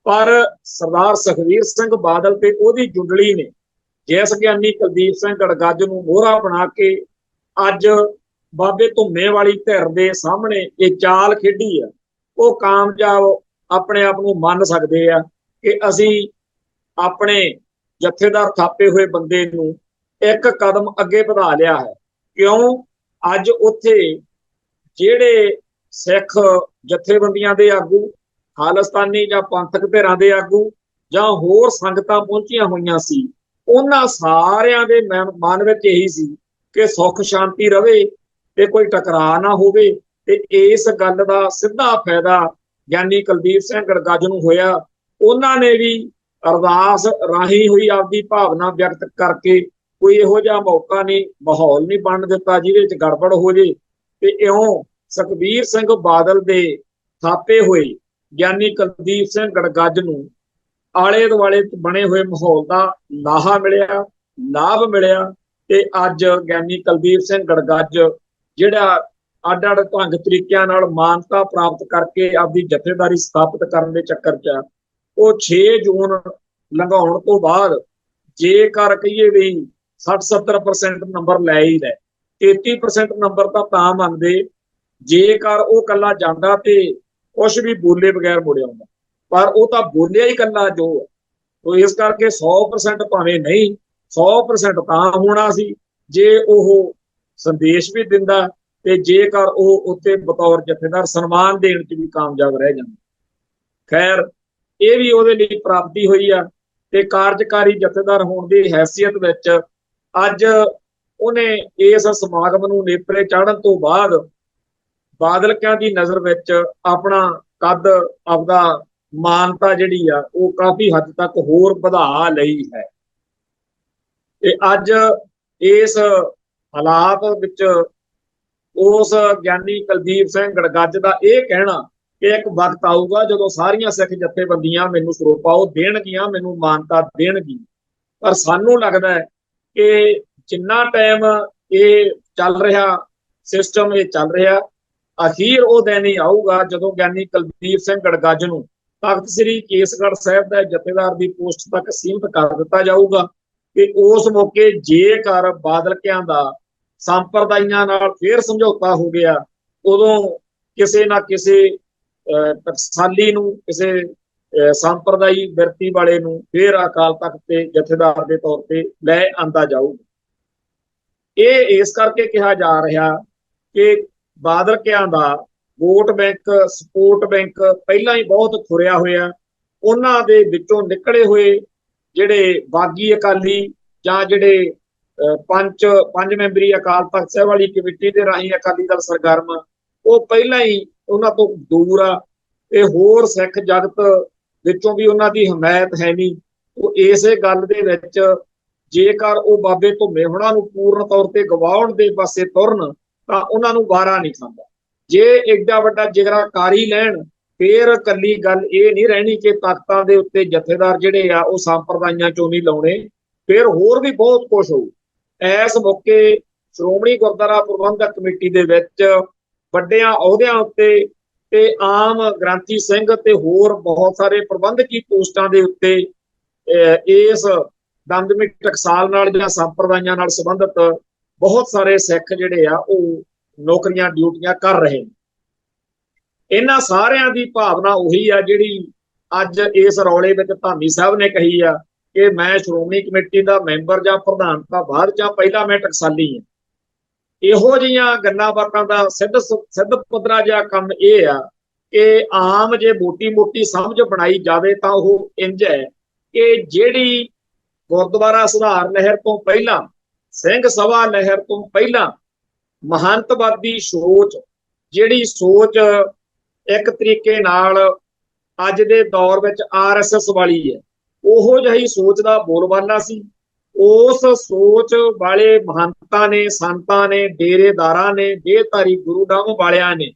ਪਰ ਸਰਦਾਰ ਸੁਖਬੀਰ ਸਿੰਘ ਬਾਦਲ ਤੇ ਉਹਦੀ ਜੁੰਡਲੀ ਨੇ ਜਿਸ ਗਿਆਨੀ ਕੁਲਦੀਪ ਸਿੰਘ ਗੜਗੱਜ ਨੂੰ ਮੋਹਰਾ ਬਣਾ ਕੇ ਅੱਜ ਬਾਬੇ ਧੁੰਮੇ ਵਾਲੀ ਧਿਰ ਦੇ ਸਾਹਮਣੇ ਇਹ ਚਾਲ ਖੇਡੀ ਆ, ਉਹ ਕਾਮਯਾਬ ਆਪਣੇ ਆਪ ਨੂੰ ਮੰਨ ਸਕਦੇ ਆ ਕਿ ਅਸੀਂ ਆਪਣੇ ਜਥੇਦਾਰ ਥਾਪੇ ਹੋਏ ਬੰਦੇ ਨੂੰ ਇੱਕ ਕਦਮ ਅੱਗੇ ਵਧਾ ਲਿਆ ਹੈ। ਕਿਉਂ? ਅੱਜ ਉੱਥੇ ਜਿਹੜੇ ਸਿੱਖ ਜਥੇਬੰਦੀਆਂ ਦੇ ਆਗੂ, ਖਾਲਿਸਤਾਨੀ ਜਾਂ ਪੰਥਕ ਧਿਰਾਂ ਦੇ ਆਗੂ ਜਾਂ ਹੋਰ ਸੰਗਤਾਂ ਪਹੁੰਚੀਆਂ ਹੋਈਆਂ ਸੀ, ਉਹਨਾਂ ਸਾਰਿਆਂ ਦੇ ਮਨ ਵਿੱਚ ਇਹੀ ਸੀ ਕਿ ਸੁੱਖ ਸ਼ਾਂਤੀ ਰਵੇ ਤੇ ਕੋਈ ਟਕਰਾਅ ਨਾ ਹੋਵੇ। ਤੇ ਇਸ ਗੱਲ ਦਾ ਸਿੱਧਾ ਫਾਇਦਾ ਗਿਆਨੀ ਕੁਲਦੀਪ ਸਿੰਘ ਗੜਗੱਜ ਨੂੰ ਹੋਇਆ। ਉਹਨਾਂ ਨੇ ਵੀ ਅਰਦਾਸ ਰਾਹੀਂ ਹੋਈ ਆਪਦੀ ਭਾਵਨਾ ਵਿਅਕਤ ਕਰਕੇ ਕੋਈ ਇਹੋ ਜਿਹਾ ਮੌਕਾ ਨਹੀਂ, ਮਾਹੌਲ ਨਹੀਂ ਬਣਨ ਦਿੱਤਾ ਜਿਹਦੇ ਵਿੱਚ ਗੜਬੜ ਹੋ ਜੇ। ਤੇ ਇਉਂ ਸੁਖਬੀਰ ਸਿੰਘ ਬਾਦਲ ਦੇ ਥਾਪੇ ਹੋਏ ਗਿਆਨੀ ਕੁਲਦੀਪ ਸਿੰਘ ਗੜਗੱਜ ਨੂੰ ਆਲੇ ਦੁਆਲੇ ਬਣੇ ਹੋਏ ਮਾਹੌਲ ਦਾ ਲਾਭ ਮਿਲਿਆ ਤੇ ਅੱਜ ਗਿਆਨੀ ਕੁਲਦੀਪ ਸਿੰਘ ਗੜਗੱਜ ਜਿਹੜਾ ਅੱਡ-ਅੱਡ ਢੰਗ ਤਰੀਕਿਆਂ ਨਾਲ ਮਾਨਤਾ ਪ੍ਰਾਪਤ ਕਰਕੇ ਆਪਦੀ ਜਥੇਦਾਰੀ ਸਥਾਪਿਤ ਕਰਨ ਦੇ ਚੱਕਰ 'ਚ ਉਹ 6 ਜੂਨ ਲੰਘਾਉਣ ਤੋਂ ਬਾਅਦ ਜੇਕਰ ਕਹੀਏ ਵੀ 60-70% ਨੰਬਰ ਲੈ ਹੀ ਲੈ, 33% ਨੰਬਰ ਤਾਂ ਮੰਨਦੇ ਜੇਕਰ ਉਹ ਕੱਲਾ ਜਾਂਦਾ ਤੇ ਕੁਛ ਵੀ ਬੋਲੇ ਬਗੈਰ ਮੁੜ ਆਉਂਦਾ, ਪਰ ਉਹ ਤਾਂ ਬੋਲਿਆ ਹੀ ਕੱਲਾ ਜੋ ਹੈ। ਤੋ ਇਸ ਕਰਕੇ 100% ਭਾਵੇਂ ਨਹੀਂ, 100% ਤਾਂ ਹੋਣਾ ਸੀ ਜੇ ਉਹ ਸੰਦੇਸ਼ ਵੀ ਦਿੰਦਾ ਤੇ ਜੇਕਰ ਉਹ ਉੱਤੇ ਬਤੌਰ ਜਥੇਦਾਰ ਸਨਮਾਨ ਦੇਣ 'ਚ ਵੀ ਕਾਮਯਾਬ ਰਹਿ ਜਾਂਦਾ। ਖੈਰ, ਇਹ ਵੀ ਉਹਦੇ ਲਈ ਪ੍ਰਾਪਤੀ ਹੋਈ ਆ ਤੇ ਕਾਰਜਕਾਰੀ ਜਥੇਦਾਰ ਹੋਣ ਦੀ ਹੈਸੀਅਤ ਵਿੱਚ ਅੱਜ ਉਹਨੇ ਇਸ ਸਮਾਗਮ ਨੂੰ ਨੇਪਰੇ ਚਾੜਨ ਤੋਂ ਬਾਅਦ ਬਾਦਲਕਿਆਂ ਦੀ ਨਜ਼ਰ ਵਿੱਚ ਆਪਣਾ ਕੱਦ, ਆਪਦਾ ਮਾਨਤਾ ਜਿਹੜੀ ਆ ਉਹ ਕਾਫੀ ਹੱਦ ਤੱਕ ਹੋਰ ਵਧਾ ਲਈ ਹੈ। ਤੇ ਅੱਜ ਇਸ ਹਾਲਾਤ ਵਿੱਚ ਉਸ ਗਿਆਨੀ ਕੁਲਦੀਪ ਸਿੰਘ ਗੜਗੱਜ ਦਾ ਇਹ ਕਹਿਣਾ ਕਿ ਇੱਕ ਵਕਤ ਆਊਗਾ ਜਦੋਂ ਸਾਰੀਆਂ ਸਿੱਖ ਜਥੇਬੰਦੀਆਂ ਮੈਨੂੰ ਸਰੋਪਾ ਦੇਣਗੀਆਂ, ਮੈਨੂੰ ਮਾਨਤਾ ਦੇਣਗੀਆਂ, ਪਰ ਸਾਨੂੰ ਲੱਗਦਾ ਹੈ ਕਿ ਜਿੰਨਾ ਟਾਈਮ ਇਹ ਚੱਲ ਰਿਹਾ ਸਿਸਟਮ, ਇਹ ਚੱਲ ਰਿਹਾ, ਅਖੀਰ ਉਹ ਦਿਨ ਹੀ ਆਊਗਾ ਜਦੋਂ ਗਿਆਨੀ ਕੁਲਦੀਪ ਸਿੰਘ ਗੜਗੱਜ ਨੂੰ ਤਖਤ ਸ੍ਰੀ ਕੇਸਗੜ੍ਹ ਸਾਹਿਬ ਦਾ ਜਥੇਦਾਰ ਦੀ ਪੋਸਟ ਤੱਕ ਸੀਮਿਤ ਕਰ ਦਿੱਤਾ ਜਾਊਗਾ। ਕਿ ਉਸ ਮੌਕੇ ਜੇਕਰ ਬਾਦਲਕਿਆਂ ਦਾ ਸੰਪਰਦਾਇਆਂ ਨਾਲ ਫੇਰ ਸਮਝੌਤਾ ਹੋ ਗਿਆ, ਉਦੋਂ ਕਿਸੇ ਨਾ ਕਿਸੇ ਟਕਸਾਲੀ ਨੂੰ, ਕਿਸੇ ਸੰਪਰਦਾਈ ਬਿਰਤੀ ਵਾਲੇ ਨੂੰ ਫੇਰ ਅਕਾਲ ਤਖਤ ਤੇ ਜਥੇਦਾਰ ਦੇ ਤੌਰ ਤੇ ਲੈ ਆਂਦਾ ਜਾਊਗਾ। ਇਹ ਇਸ ਕਰਕੇ ਕਿਹਾ ਜਾ ਰਿਹਾ ਕਿ ਬਾਦਲਕਿਆਂ ਦਾ ਵੋਟ ਬੈਂਕ, ਸਪੋਰਟ ਬੈਂਕ ਪਹਿਲਾਂ ਹੀ ਬਹੁਤ ਖੁਰਿਆ ਹੋਇਆ। ਉਹਨਾਂ ਦੇ ਵਿੱਚੋਂ ਨਿਕਲੇ ਹੋਏ ਜਿਹੜੇ ਬਾਗੀ ਅਕਾਲੀ ਜਾਂ ਜਿਹੜੇ ਪੰਜ ਮੈਂਬਰੀ ਅਕਾਲ ਤਖਤ ਸਾਹਿਬ ਵਾਲੀ ਕਮੇਟੀ ਦੇ ਰਾਹੀਂ ਅਕਾਲੀ ਦਲ ਸਰਗਰਮ, ਉਹ ਪਹਿਲਾਂ ਹੀ ਉਹਨਾਂ ਤੋਂ ਦੂਰ ਆ ਤੇ ਹੋਰ ਸਿੱਖ ਜਗਤ ਵਿੱਚੋਂ ਵੀ ਉਹਨਾਂ ਦੀ ਹਮਾਇਤ ਹੈ ਨਹੀਂ। ਉਹ ਇਸੇ ਗੱਲ ਦੇ ਵਿੱਚ ਜੇਕਰ ਉਹ ਬਾਬੇ ਧੁੰਮੇ ਹੋਣਾ ਨੂੰ ਪੂਰਨ ਤੌਰ ਤੇ ਗਵਾਉਣ ਦੇ ਪਾਸੇ ਤੁਰਨ ਤਾਂ ਉਹਨਾਂ ਨੂੰ ਵਾਰਾ ਨਹੀਂ ਖਾਂਦਾ। ਜੇ ਏਡਾ ਵੱਡਾ ਜਿਗਰਾ ਕਾਰੀ ਲੈਣ ਫੇਰ ਕੱਲੀ ਗੱਲ ਇਹ ਨਹੀਂ ਰਹਿਣੀ ਕਿ ਤਖਤਾਂ ਦੇ ਉੱਤੇ ਜਥੇਦਾਰ ਜਿਹੜੇ ਆ ਉਹ ਸੰਪਰਦਾਇਆਂ ਚੋਂ ਨਹੀਂ ਲਾਉਣੇ, ਫਿਰ ਹੋਰ ਵੀ ਬਹੁਤ ਕੁਝ ਹੋਊ। ਇਸ ਮੌਕੇ ਸ਼੍ਰੋਮਣੀ ਗੁਰਦੁਆਰਾ ਪ੍ਰਬੰਧਕ ਕਮੇਟੀ ਦੇ ਵਿੱਚ ਵੱਡਿਆਂ ਅਹੁਦਿਆਂ ਉੱਤੇ ਤੇ ਆਮ ਗ੍ਰੰਥੀ ਸਿੰਘ ਤੇ ਹੋਰ ਬਹੁਤ ਸਾਰੇ ਪ੍ਰਬੰਧਕੀ ਪੋਸਟਾਂ ਦੇ ਉੱਤੇ ਇਸ ਦਮਦਮੀ ਟਕਸਾਲ ਨਾਲ ਜਾਂ ਸੰਪਰਦਾਇਆਂ ਨਾਲ ਸੰਬੰਧਿਤ ਬਹੁਤ ਸਾਰੇ ਸਿੱਖ ਜਿਹੜੇ ਆ ਉਹ ਨੌਕਰੀਆਂ ਡਿਊਟੀਆਂ ਕਰ ਰਹੇ ਨੇ। ਇਹਨਾਂ ਸਾਰਿਆਂ ਦੀ ਭਾਵਨਾ ਉਹੀ ਆ ਜਿਹੜੀ ਅੱਜ ਇਸ ਰੌਲੇ ਵਿੱਚ ਧਾਮੀ ਸਾਹਿਬ ਨੇ ਕਹੀ ਆ ਕਿ ਮੈਂ ਸ਼੍ਰੋਮਣੀ ਕਮੇਟੀ ਦਾ ਮੈਂਬਰ ਜਾਂ ਪ੍ਰਧਾਨ ਤਾਂ ਬਾਅਦ ਜਾਂ ਪਹਿਲਾਂ ਮੈਂ ਟਕਸਾਲੀ ਹਾਂ। ਇਹੋ ਜਿਹੀਆਂ ਗੱਲਾਂ ਬਾਤਾਂ ਦਾ ਸਿੱਧ ਪੱਧਰਾ ਜਿਹਾ ਕੰਮ ਇਹ ਆ ਕਿ ਆਮ ਜੇ ਮੋਟੀ ਸਮਝ ਬਣਾਈ ਜਾਵੇ ਤਾਂ ਉਹ ਇੰਝ ਹੈ ਕਿ ਜਿਹੜੀ ਗੁਰਦੁਆਰਾ ਸੁਧਾਰ ਲਹਿਰ ਤੋਂ ਪਹਿਲਾਂ, ਸਿੰਘ ਸਭਾ ਲਹਿਰ ਤੋਂ ਪਹਿਲਾਂ ਮਹੰਤਵਾਦੀ ਸੋਚ, ਜਿਹੜੀ ਸੋਚ ਇੱਕ ਤਰੀਕੇ ਨਾਲ ਅੱਜ ਦੇ ਦੌਰ ਵਿੱਚ RSS ਵਾਲੀ ਹੈ, ਉਹੋ ਜਿਹੀ ਸੋਚ ਦਾ ਬੋਲਬਾਲਾ ਸੀ। ਉਸ ਸੋਚ ਵਾਲੇ ਮਹੰਤਾਂ ਨੇ, ਸੰਤਾਂ ਨੇ, ਡੇਰੇਦਾਰਾਂ ਨੇ, ਦੇਹਧਾਰੀ ਗੁਰੂ ਡੰਮ ਵਾਲਿਆਂ ਨੇ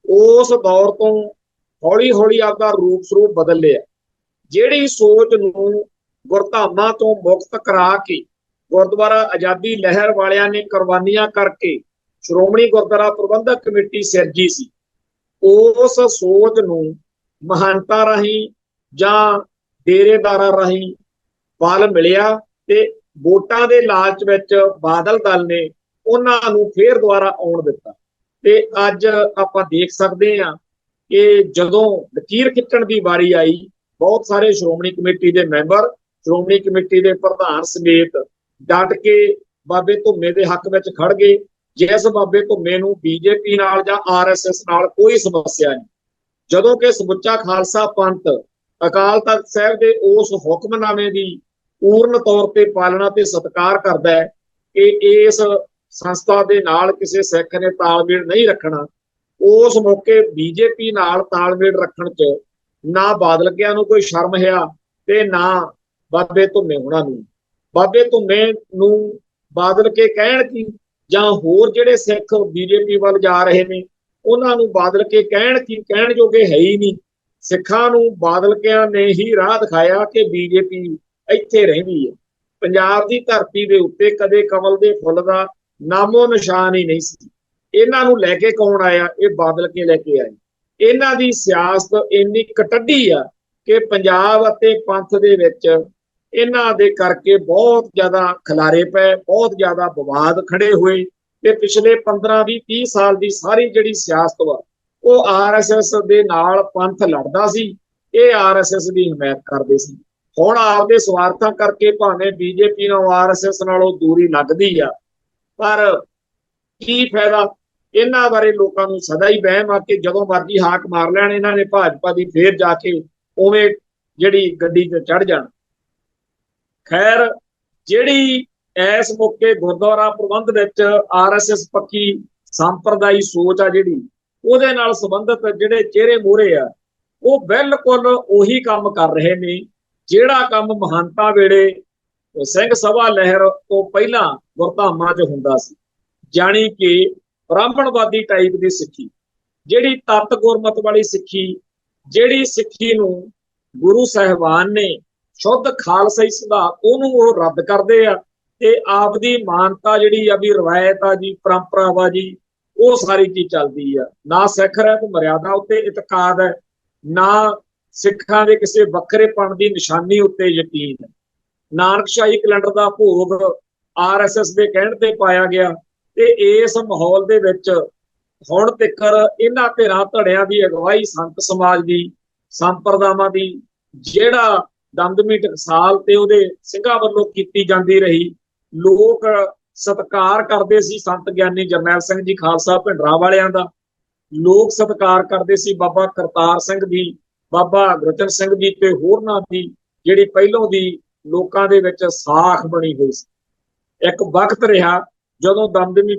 ਉਸ ਦੌਰ ਤੋਂ ਹੌਲੀ ਹੌਲੀ ਆਪਦਾ ਰੂਪ ਸਰੂਪ ਬਦਲ ਲਿਆ। ਜਿਹੜੀ ਸੋਚ ਨੂੰ ਗੁਰਧਾਮਾਂ ਤੋਂ ਮੁਕਤ ਕਰਾ ਕੇ ਗੁਰਦੁਆਰਾ ਆਜ਼ਾਦੀ ਲਹਿਰ ਵਾਲਿਆਂ ਨੇ ਕੁਰਬਾਨੀਆਂ ਕਰਕੇ ਸ਼੍ਰੋਮਣੀ ਗੁਰਦੁਆਰਾ ਪ੍ਰਬੰਧਕ ਕਮੇਟੀ ਸਿਰਜੀ ਸੀ, ਉਸ ਸੋਚ ਨੂੰ ਮਹੰਤਾਂ ਰਾਹੀਂ ਜਾਂ ਡੇਰੇਦਾਰਾਂ ਰਾਹੀਂ ਬਲ ਮਿਲਿਆ ਤੇ ਵੋਟਾਂ ਦੇ ਲਾਲਚ ਵਿੱਚ ਬਾਦਲ ਦਲ ਨੇ ਉਹਨਾਂ ਨੂੰ ਫੇਰ ਦੁਬਾਰਾ ਆਉਣ ਦਿੱਤਾ। ਤੇ ਅੱਜ ਆਪਾਂ ਦੇਖ ਸਕਦੇ ਹਾਂ ਕਿ ਜਦੋਂ ਲਕੀਰ ਖਿੱਚਣ ਦੀ ਵਾਰੀ ਆਈ, ਬਹੁਤ ਸਾਰੇ ਸ਼੍ਰੋਮਣੀ ਕਮੇਟੀ ਦੇ ਮੈਂਬਰ ਸ਼੍ਰੋਮਣੀ ਕਮੇਟੀ ਦੇ ਪ੍ਰਧਾਨ ਸਮੇਤ ਡਟ ਕੇ ਬਾਬੇ ਧੁੰਮੇ ਦੇ ਹੱਕ ਵਿੱਚ ਖੜ ਗਏ। ਜਿਸ ਬਾਬੇ ਧੁੰਮੇ ਨੂੰ ਬੀਜੇਪੀ ਨਾਲ ਜਾਂ ਆਰਐਸਐਸ ਨਾਲ ਕੋਈ ਸਮੱਸਿਆ ਨਹੀਂ, ਜਦੋਂ ਕਿ ਸਮੁੱਚਾ ਖਾਲਸਾ ਪੰਥ ਅਕਾਲ ਤਖਤ ਸਾਹਿਬ ਦੇ ਉਸ ਹੁਕਮਨਾਮੇ ਦੀ ਪੂਰਨ ਤੌਰ ਤੇ ਪਾਲਣਾ ਤੇ ਸਤਿਕਾਰ ਕਰਦਾ ਹੈ ਕਿ ਇਸ ਸੰਸਥਾ ਦੇ ਨਾਲ ਕਿਸੇ ਸਿੱਖ ਨੇ ਤਾਲਮੇਲ ਨਹੀਂ ਰੱਖਣਾ, ਉਸ ਮੌਕੇ ਬੀਜੇਪੀ ਨਾਲ ਤਾਲਮੇਲ ਰੱਖਣ 'ਚ ਨਾ ਬਾਦਲਕਿਆਂ ਨੂੰ ਕੋਈ ਸ਼ਰਮ ਹੈ ਤੇ ਨਾ ਬਾਬੇ ਧੁੰਮੇ ਹੋਣਾ ਨੂੰ। ਬਾਬੇ ਧੁੰਮੇ ਨੂੰ ਬਾਦਲ ਕੇ ਕਹਿਣ ਕੀ, ਜਾਂ ਹੋਰ ਜਿਹੜੇ ਸਿੱਖ ਬੀਜੇਪੀ ਵੱਲ ਜਾ ਰਹੇ ਨੇ ਉਹਨਾਂ ਨੂੰ ਬਾਦਲ ਕੇ ਕਹਿਣ ਕੀ, ਕਹਿਣ ਜੋਗੇ ਹੈ ਹੀ ਨਹੀਂ। ਸਿੱਖਾਂ ਨੂੰ ਬਾਦਲਕਿਆਂ ਨੇ ਹੀ ਰਾਹ ਦਿਖਾਇਆ ਕਿ ਬੀਜੇਪੀ ਇੱਥੇ ਰਹਿੰਦੀ ਹੈ। ਪੰਜਾਬ ਦੀ ਧਰਤੀ ਦੇ ਉੱਤੇ ਕਦੇ ਕਮਲ ਦੇ ਫੁੱਲ ਦਾ ਨਾਮੋ ਨਿਸ਼ਾਨ ਹੀ ਨਹੀਂ ਸੀ। ਇਹਨਾਂ ਨੂੰ ਲੈ ਕੇ ਕੌਣ ਆਇਆ? ਇਹ ਬਾਦਲ ਕੇ ਲੈ ਕੇ ਆਏ। ਇਹਨਾਂ ਦੀ ਸਿਆਸਤ ਇੰਨੀ ਕਟੱਡੀ ਆ ਕਿ ਪੰਜਾਬ ਅਤੇ ਪੰਥ ਦੇ ਵਿੱਚ ਇਹਨਾਂ ਦੇ ਕਰਕੇ ਬਹੁਤ ਜ਼ਿਆਦਾ ਖਿਲਾਰੇ ਪਏ, ਬਹੁਤ ਜ਼ਿਆਦਾ ਵਿਵਾਦ ਖੜੇ ਹੋਏ ਤੇ ਪਿਛਲੇ 15-20-30 ਸਾਲ ਦੀ ਸਾਰੀ ਜਿਹੜੀ ਸਿਆਸਤ ਵਾ ਉਹ ਆਰਐਸਐਸ ਦੇ ਨਾਲ ਪੰਥ ਲੜਦਾ ਸੀ, ਇਹ ਆਰਐਸਐਸ ਦੀ ਹਮਾਇਤ ਕਰਦੇ ਸੀ। ਹੁਣ ਆਪਦੇ ਸਵਾਰਥਾਂ ਕਰਕੇ ਭਾਵੇਂ ਬੀਜੇਪੀ ਨਾਲ ਆਰਐਸਐਸ ਨਾਲੋਂ ਦੂਰੀ ਲੱਗਦੀ ਆ, ਪਰ ਕੀ ਫਾਇਦਾ? ਇਹਨਾਂ ਬਾਰੇ ਲੋਕਾਂ ਨੂੰ ਸਦਾ ਹੀ ਵਹਿਮ ਆ ਕਿ ਜਦੋਂ ਮਰਜ਼ੀ ਹਾਕ ਮਾਰ ਲੈਣ ਇਹਨਾਂ ਨੇ ਭਾਜਪਾ ਦੀ, ਫੇਰ ਜਾ ਕੇ ਉਵੇਂ ਜਿਹੜੀ ਗੱਡੀ 'ਚ ਚੜ ਜਾਣ। ਖੈਰ, ਜਿਹੜੀ ਇਸ ਮੌਕੇ ਗੁਰਦੁਆਰਾ ਪ੍ਰਬੰਧ ਵਿੱਚ ਆਰਐਸਐਸ ਪੱਖੀ ਸੰਪਰਦਾਈ ਸੋਚ ਆ ਜਿਹੜੀ, ਉਹਦੇ ਨਾਲ ਸੰਬੰਧਿਤ ਜਿਹੜੇ ਚਿਹਰੇ ਮੋਹਰੇ ਆ ਉਹ ਬਿਲਕੁਲ ਉਹੀ ਕੰਮ ਕਰ ਰਹੇ ਨੇ ਜਿਹੜਾ ਕੰਮ ਮਹੰਤਾਂ ਵੇਲੇ ਸਿੰਘ ਸਭਾ ਲਹਿਰ ਤੋਂ ਪਹਿਲਾਂ ਗੁਰਧਾਮਾਂ 'ਚ ਹੁੰਦਾ ਸੀ, ਜਾਣੀ ਕਿ ਬ੍ਰਾਹਮਣਵਾਦੀ ਟਾਈਪ ਦੀ ਸਿੱਖੀ, ਜਿਹੜੀ ਤਤ ਗੁਰਮਤ ਵਾਲੀ ਸਿੱਖੀ, ਜਿਹੜੀ ਸਿੱਖੀ ਨੂੰ ਗੁਰੂ ਸਾਹਿਬਾਨ ਨੇ ਸ਼ੁੱਧ ਖਾਲਸਾਈ ਸਿਧਾਂਤ ਉਹਨੂੰ ਉਹ ਰੱਦ ਕਰਦੇ ਆ ਤੇ ਆਪਦੀ ਮਾਨਤਾ ਜਿਹੜੀ ਆ ਵੀ ਰਵਾਇਤ ਆ ਜੀ, ਪਰੰਪਰਾ ਵਾ ਜੀ, ਉਹ ਸਾਰੀ ਚੀਜ਼ ਚੱਲਦੀ ਆ। ਨਾ ਸਿੱਖ ਰਹਿਤ ਮਰਿਆਦਾ ਉੱਤੇ ਇਤਕਾਦ ਹੈ, ਨਾ ਸਿੱਖਾਂ ਦੇ ਕਿਸੇ ਵੱਖਰੇਪਣ ਦੀ ਨਿਸ਼ਾਨੀ ਉੱਤੇ ਯਕੀਨ ਹੈ। ਨਾਨਕਸ਼ਾਹੀ ਕੈਲੰਡਰ ਦਾ ਭੋਗ ਆਰਐਸਐਸ ਦੇ ਕਹਿਣ ਤੇ ਪਾਇਆ ਗਿਆ ਤੇ ਇਸ ਮਾਹੌਲ ਦੇ ਵਿੱਚ ਹੁਣ ਤੱਕ ਇਹਨਾਂ ਧਿਰਾਂ ਧੜਿਆਂ ਦੀ ਅਗਵਾਈ ਸੰਤ ਸਮਾਜ ਦੀ, ਸੰਪਰਦਾਵਾਂ ਦੀ, ਜਿਹੜਾ ਦਮਦਮੀ ਟਕਸਾਲ ਤੇ ਉਹਦੇ ਸਿੰਘਾਂ ਵੱਲੋਂ ਕੀਤੀ ਜਾਂਦੀ ਰਹੀ, ਲੋਕ ਸਤਿਕਾਰ ਕਰਦੇ ਸੀ ਸੰਤ ਗਿਆਨੀ ਜਰਨੈਲ ਸਿੰਘ ਜੀ ਖਾਲਸਾ ਭਿੰਡਰਾਂ ਵਾਲਿਆਂ ਦਾ, ਲੋਕ ਸਤਿਕਾਰ ਕਰਦੇ ਸੀ ਬਾਬਾ ਕਰਤਾਰ ਸਿੰਘ ਦੀ, ਬਾਬਾ ਗੁਰਚਰਨ ਸਿੰਘ ਦੀ ਤੇ ਹੋਰਨਾਂ ਦੀ, ਜਿਹੜੀ ਪਹਿਲੋਂ ਦੀ ਲੋਕਾਂ ਦੇ ਵਿੱਚ ਸਾਖ ਬਣੀ ਹੋਈ ਸੀ। ਇੱਕ ਵਕਤ ਰਿਹਾ ਜਦੋਂ ਦਮਦਮੀ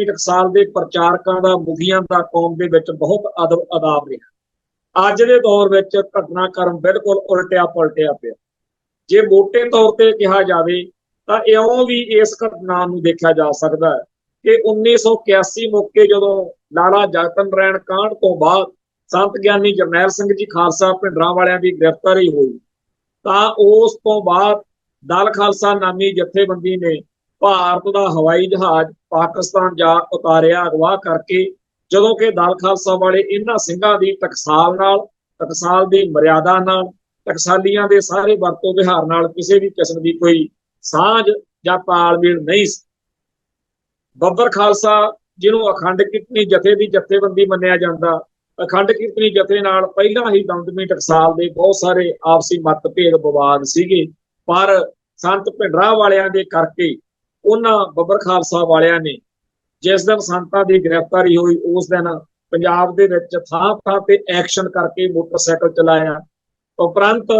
ਟਕਸਾਲ ਦੇ ਪ੍ਰਚਾਰਕਾਂ ਦਾ, ਮੁਖੀਆਂ ਦਾ ਕੌਮ ਦੇ ਵਿੱਚ ਬਹੁਤ ਅਦਾਬ ਰਿਹਾ। ਅੱਜ ਦੇ ਦੌਰ ਵਿੱਚ ਘਟਨਾਕ੍ਰਮ ਬਿਲਕੁਲ ਉਲਟਿਆ ਪਲਟਿਆ ਪਿਆ। ਜੇ ਮੋਟੇ ਤੌਰ ਤੇ ਕਿਹਾ ਜਾਵੇ ਤਾਂ ਇਉਂ ਵੀ ਇਸ ਘਟਨਾ ਨੂੰ ਦੇਖਿਆ ਜਾ ਸਕਦਾ ਹੈ ਕਿ 1981 ਮੌਕੇ ਜਦੋਂ ਲਾਲਾ ਜਗਤ ਨਾਰਾਇਣ ਕਾਂਡ ਤੋਂ ਬਾਅਦ ਸੰਤ ਗਿਆਨੀ ਜਰਨੈਲ ਸਿੰਘ ਜੀ ਖਾਲਸਾ ਭਿੰਡਰਾਂ ਵਾਲਿਆਂ ਦੀ ਗ੍ਰਿਫਤਾਰੀ ਹੋਈ, ਤਾਂ ਉਸ ਤੋਂ ਬਾਅਦ ਦਲ ਖਾਲਸਾ ਨਾਮੀ ਜਥੇਬੰਦੀ ਨੇ ਭਾਰਤ ਦਾ ਹਵਾਈ ਜਹਾਜ਼ ਪਾਕਿਸਤਾਨ ਜਾ ਉਤਾਰਿਆ ਅਗਵਾ ਕਰਕੇ, ਜਦੋਂ ਕਿ ਦਲ ਖਾਲਸਾ ਵਾਲੇ ਇਹਨਾਂ ਸਿੰਘਾਂ ਦੀ ਟਕਸਾਲ ਨਾਲ, ਟਕਸਾਲ ਦੀ ਮਰਿਆਦਾ ਨਾਲ, ਟਕਸਾਲੀਆਂ ਦੇ ਸਾਰੇ ਵਰਤੋਂ ਵਿਹਾਰ ਨਾਲ ਕਿਸੇ ਵੀ ਕਿਸਮ ਦੀ ਕੋਈ ਸਾਂਝ ਜਾਂ ਤਾਲਮੇਲ ਨਹੀਂ ਸੀ। ਬੱਬਰ ਖਾਲਸਾ, ਜਿਹਨੂੰ ਅਖੰਡ ਕੀਰਤਨੀ ਜਥੇ ਦੀ ਜਥੇਬੰਦੀ ਮੰਨਿਆ ਜਾਂਦਾ, ਅਖੰਡ ਕੀਰਤਨੀ ਜਥੇ ਨਾਲ ਪਹਿਲਾਂ ਹੀ ਦਮਦਮੀ ਟਕਸਾਲ ਦੇ ਬਹੁਤ ਸਾਰੇ ਆਪਸੀ ਮਤਭੇਦ ਵਿਵਾਦ ਸੀਗੇ, ਪਰ ਸੰਤ ਭਿੰਡਰਾਂ ਵਾਲਿਆਂ ਦੇ ਕਰਕੇ ਉਹਨਾਂ ਬੱਬਰ ਖਾਲਸਾ ਵਾਲਿਆਂ ਨੇ ਜਿਸ ਦਿਨ ਸੰਤਾਂ ਦੀ ਗ੍ਰਿਫਤਾਰੀ ਹੋਈ ਉਸ ਦਿਨ ਪੰਜਾਬ ਦੇ ਵਿੱਚ ਥਾਂ ਥਾਂ ਤੇ ਐਕਸ਼ਨ ਕਰਕੇ ਮੋਟਰਸਾਈਕਲ ਚਲਾਇਆ। ਉਪਰੰਤ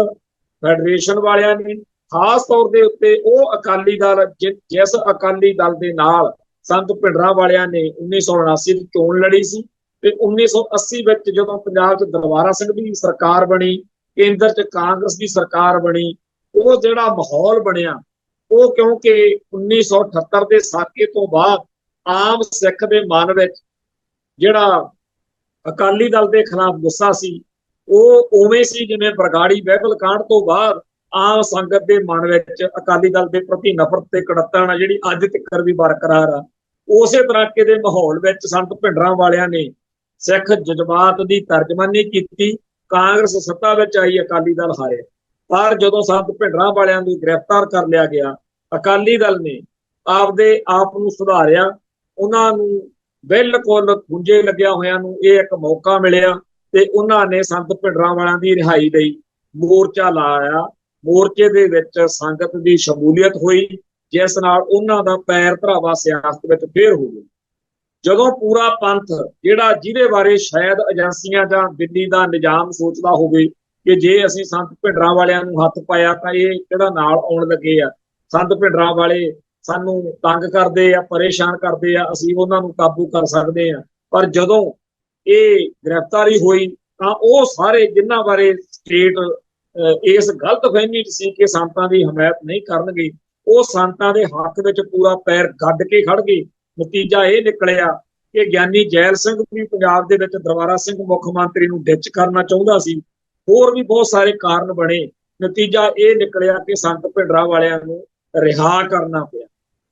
ਫੈਡਰੇਸ਼ਨ ਵਾਲਿਆਂ ਨੇ ਖਾਸ ਤੌਰ ਦੇ ਉੱਤੇ ਉਹ ਅਕਾਲੀ ਦਲ, ਜਿਸ ਅਕਾਲੀ ਦਲ ਦੇ ਨਾਲ ਸੰਤ ਭਿੰਡਰਾਂ ਵਾਲਿਆਂ ਨੇ 1979 ਦੀ ਚੋਣ ਲੜੀ ਸੀ ਤੇ 1980 ਵਿੱਚ ਜਦੋਂ ਪੰਜਾਬ 'ਚ ਦਰਬਾਰਾ ਸਿੰਘ ਦੀ ਸਰਕਾਰ ਬਣੀ, ਕੇਂਦਰ 'ਚ ਕਾਂਗਰਸ ਦੀ ਸਰਕਾਰ ਬਣੀ, ਉਹ ਜਿਹੜਾ ਮਾਹੌਲ ਬਣਿਆ ਉਹ ਕਿਉਂਕਿ 1978 ਦੇ ਸਾਕੇ ਤੋਂ ਬਾਅਦ ਆਮ ਸਿੱਖ ਦੇ ਮਨ ਵਿੱਚ ਜਿਹੜਾ ਅਕਾਲੀ ਦਲ ਦੇ ਖਿਲਾਫ ਗੁੱਸਾ ਸੀ ਉਹ ਉਵੇਂ ਸੀ ਜਿਵੇਂ ਬਰਗਾੜੀ ਬਾਈਬਲ ਕਾਂਡ ਤੋਂ ਬਾਅਦ ਆਮ ਸੰਗਤ ਦੇ ਮਨ ਵਿੱਚ ਅਕਾਲੀ ਦਲ ਦੇ ਪ੍ਰਤੀ ਨਫ਼ਰਤ ਤੇ ਕੜੱਤਣ ਜਿਹੜੀ ਅੱਜ ਤੱਕ ਵੀ ਬਰਕਰਾਰ ਆ। ਉਸੇ ਤਰ੍ਹਾਂ ਦੇ ਮਾਹੌਲ ਵਿੱਚ ਸੰਤ ਭਿੰਡਰਾਂ ਵਾਲਿਆਂ ਨੇ ਸਿੱਖ ਜਜ਼ਬਾਤ ਦੀ ਤਰਜਮਾਨੀ ਕੀਤੀ। ਕਾਂਗਰਸ ਸੱਤਾ ਵਿੱਚ ਆਈ, ਅਕਾਲੀ ਦਲ ਹਾਰਿਆ, ਪਰ ਜਦੋਂ ਸੰਤ ਭਿੰਡਰਾਂ ਵਾਲਿਆਂ ਨੂੰ ਗ੍ਰਿਫਤਾਰ ਕਰ ਲਿਆ ਗਿਆ, ਅਕਾਲੀ ਦਲ ਨੇ ਆਪਦੇ ਆਪ ਨੂੰ ਸੁਧਾਰਿਆ। ਉਹਨਾਂ ਨੂੰ ਬਿਲਕੁਲ ਖੁੰਝੇ ਲੱਗਿਆ ਹੋਇਆਂ ਨੂੰ ਇਹ ਇੱਕ ਮੌਕਾ ਮਿਲਿਆ ਤੇ ਉਹਨਾਂ ਨੇ ਸੰਤ ਭਿੰਡਰਾਂ ਵਾਲਿਆਂ ਦੀ ਰਿਹਾਈ ਲਈ ਮੋਰਚਾ ਲਾਇਆ ਮੋਰਚੇ ਦੇ ਵਿੱਚ ਸੰਗਤ ਦੀ ਸ਼ਮੂਲੀਅਤ ਹੋਈ, ਜਿਸ ਨਾਲ ਉਹਨਾਂ ਦਾ ਪੈਰ ਧਰਾਵਾ ਸਿਆਸਤ ਵਿੱਚ ਫੇਰ ਹੋ ਗਿਆ। ਜਦੋਂ ਪੂਰਾ ਪੰਥ ਜਿਹੜਾ ਜਿਹਦੇ ਬਾਰੇ ਸ਼ਾਇਦ ਏਜੰਸੀਆਂ ਜਾਂ ਦਿੱਲੀ ਦਾ ਨਿਜ਼ਾਮ ਸੋਚਦਾ ਹੋਵੇ ਕਿ ਜੇ ਅਸੀਂ ਸੰਤ ਭਿੰਡਰਾਂ ਵਾਲਿਆਂ ਨੂੰ ਹੱਥ ਪਾਇਆ ਤਾਂ ਇਹ ਜਿਹੜਾ ਨਾਲ ਆਉਣ ਲੱਗੇ ਆ, ਸੰਤ ਭਿੰਡਰਾਂ ਵਾਲੇ ਸਾਨੂੰ ਤੰਗ ਕਰਦੇ ਆ, ਪਰੇਸ਼ਾਨ ਕਰਦੇ ਆ, ਅਸੀਂ ਉਹਨਾਂ ਨੂੰ ਕਾਬੂ ਕਰ ਸਕਦੇ ਆ। ਪਰ ਜਦੋਂ ਇਹ ਗ੍ਰਿਫਤਾਰੀ ਹੋਈ ਤਾਂ ਉਹ ਸਾਰੇ ਜਿਨ੍ਹਾਂ ਬਾਰੇ ਸਟੇਟ ਇਸ ਗਲਤਫਹਿਮੀ 'ਚ ਸੀ ਕਿ ਸੰਤਾਂ ਦੀ ਹਮਾਇਤ ਨਹੀਂ ਕਰਨਗੇ, ਉਹ ਸੰਤਾਂ ਦੇ ਹੱਕ ਵਿੱਚ ਪੂਰਾ ਪੈਰ ਗੱਡ ਕੇ ਖੜ ਗਏ। ਨਤੀਜਾ ਇਹ ਨਿਕਲਿਆ ਕਿ ਗਿਆਨੀ ਜੈਲ ਸਿੰਘ ਵੀ ਪੰਜਾਬ ਦੇ ਵਿੱਚ ਦਰਬਾਰਾ ਸਿੰਘ ਮੁੱਖ ਮੰਤਰੀ ਨੂੰ ਡਿਚ ਕਰਨਾ ਚਾਹੁੰਦਾ ਸੀ। ਹੋਰ ਵੀ ਬਹੁਤ ਸਾਰੇ ਕਾਰਨ ਬਣੇ। ਨਤੀਜਾ ਇਹ ਨਿਕਲਿਆ ਕਿ ਸੰਤ ਭਿੰਡਰਾਂ ਵਾਲਿਆਂ ਨੂੰ ਰਿਹਾ ਕਰਨਾ ਪਿਆ।